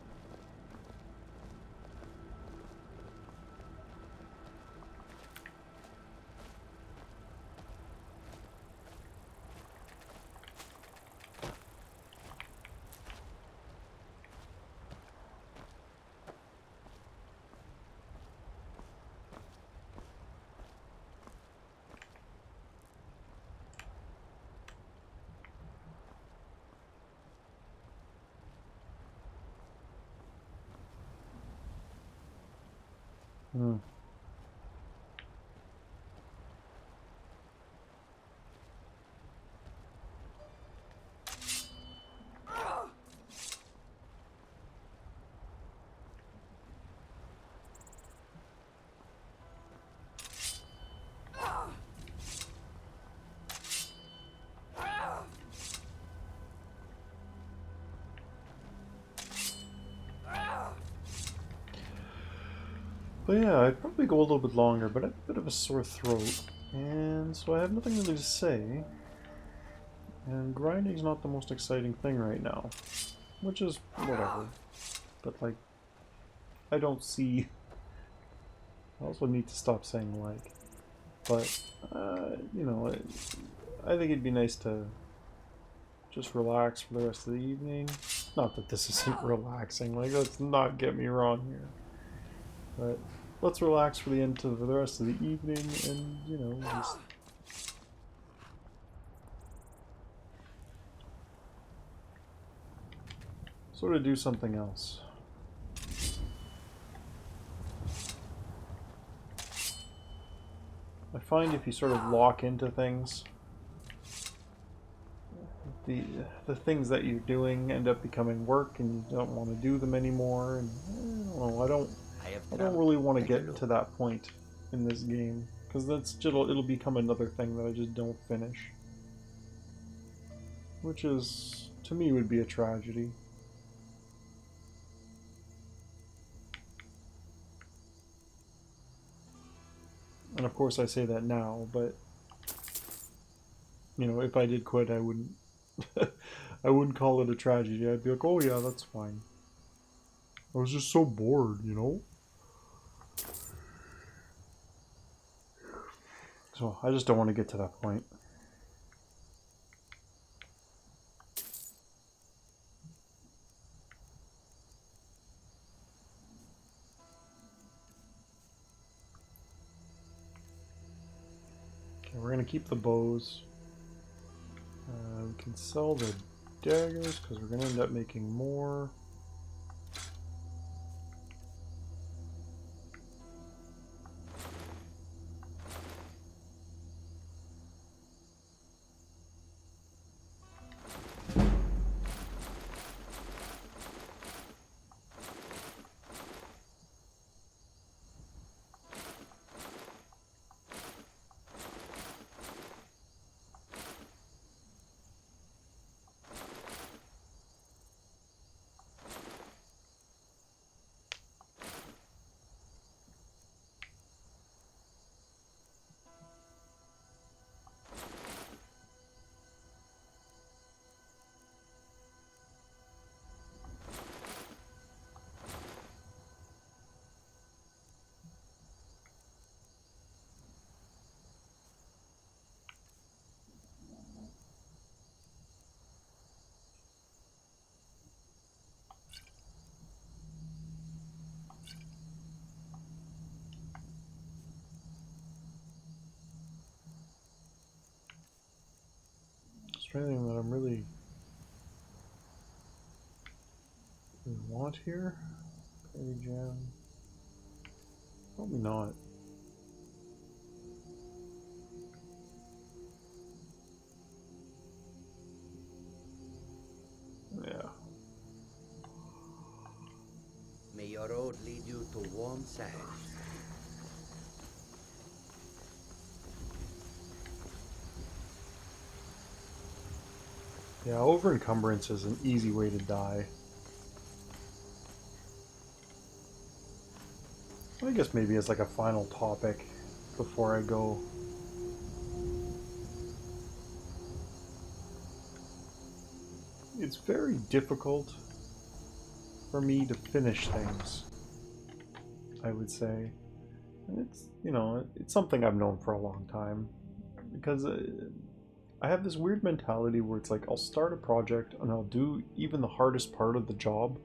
Hmm. But yeah, I'd probably go a little bit longer, but I have a bit of a sore throat, and so I have nothing really to say. And grinding's not the most exciting thing right now, which is whatever. But like, I don't see... I also need to stop saying like. But, you know, I think it'd be nice to just relax for the rest of the evening. Not that this isn't relaxing, like, let's not get me wrong here. But let's relax for the rest of the evening and, you know, just sort of do something else. I find if you sort of lock into things, the things that you're doing end up becoming work and you don't want to do them anymore, and I don't really want to get to that point in this game, because it'll become another thing that I just don't finish, which is, to me, would be a tragedy. And of course I say that now, but you know, if I did quit, I wouldn't I wouldn't call it a tragedy. I'd be like, oh yeah, that's fine. I was just so bored, you know? So I just don't want to get to that point. Okay, we're gonna keep the bows. We can sell the daggers because we're gonna end up making more. Is there anything that I'm really want here? Perry jam. Probably not. Yeah. May your road lead you to warm sands. Yeah, over encumbrance is an easy way to die. I guess maybe as like a final topic before I go. It's very difficult for me to finish things, I would say. And it's, you know, it's something I've known for a long time. Because I have this weird mentality where it's like I'll start a project and I'll do even the hardest part of the job,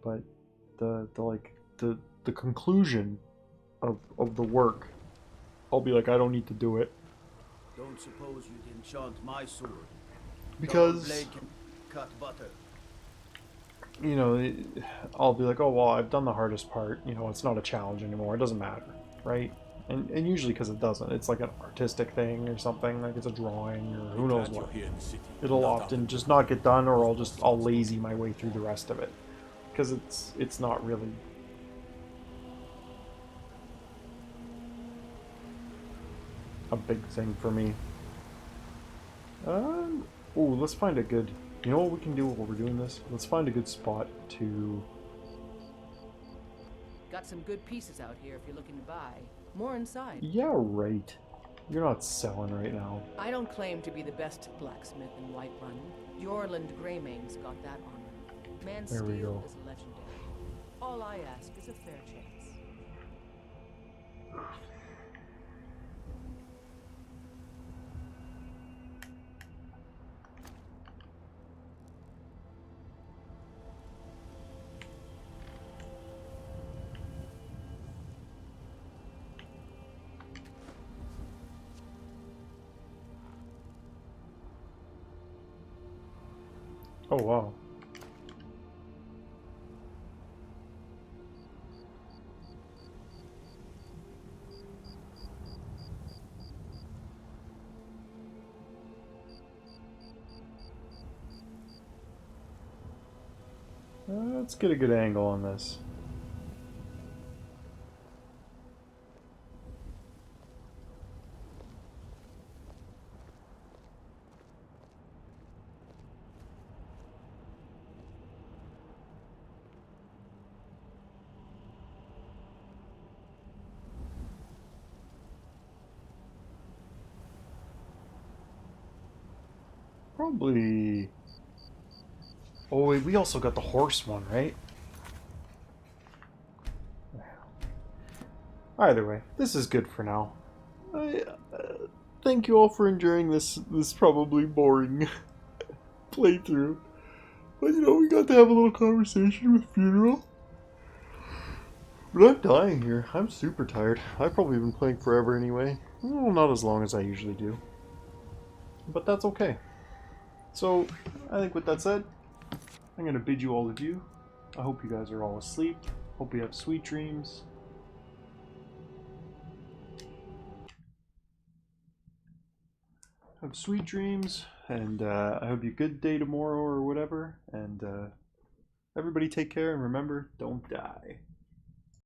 but the conclusion of the work, I'll be like, I don't need to do it. Don't suppose you'd enchant my sword. Because Your blade can cut butter. You know, I'll be like, oh well, I've done the hardest part, you know, it's not a challenge anymore, it doesn't matter, right? And usually because it doesn't, it's like an artistic thing or something, like it's a drawing or who knows what. It'll often just not get done, or I'll lazy my way through the rest of it. Because it's not really a big thing for me. Oh, let's find a good, you know what we can do while we're doing this? Let's find a good spot to... Got some good pieces out here if you're looking to buy. More inside. Yeah, right. You're not selling right now. I don't claim to be the best blacksmith in Whiterun. Jorland Greymane's got that honor. Man's There we steel go. is legendary. All I ask is a fair chance. Oh wow. Let's get a good angle on this. Probably... Oh wait, we also got the horse one, right? Either way, this is good for now. Thank you all for enjoying this probably boring playthrough. But you know, we got to have a little conversation with Funeral. But I'm dying here. I'm super tired. I've probably been playing forever anyway. Well, not as long as I usually do. But that's okay. So, I think with that said, I'm going to bid you all adieu. I hope you guys are all asleep. Hope you have sweet dreams. Have sweet dreams, and I hope you a good day tomorrow or whatever. And everybody take care, and remember, don't die.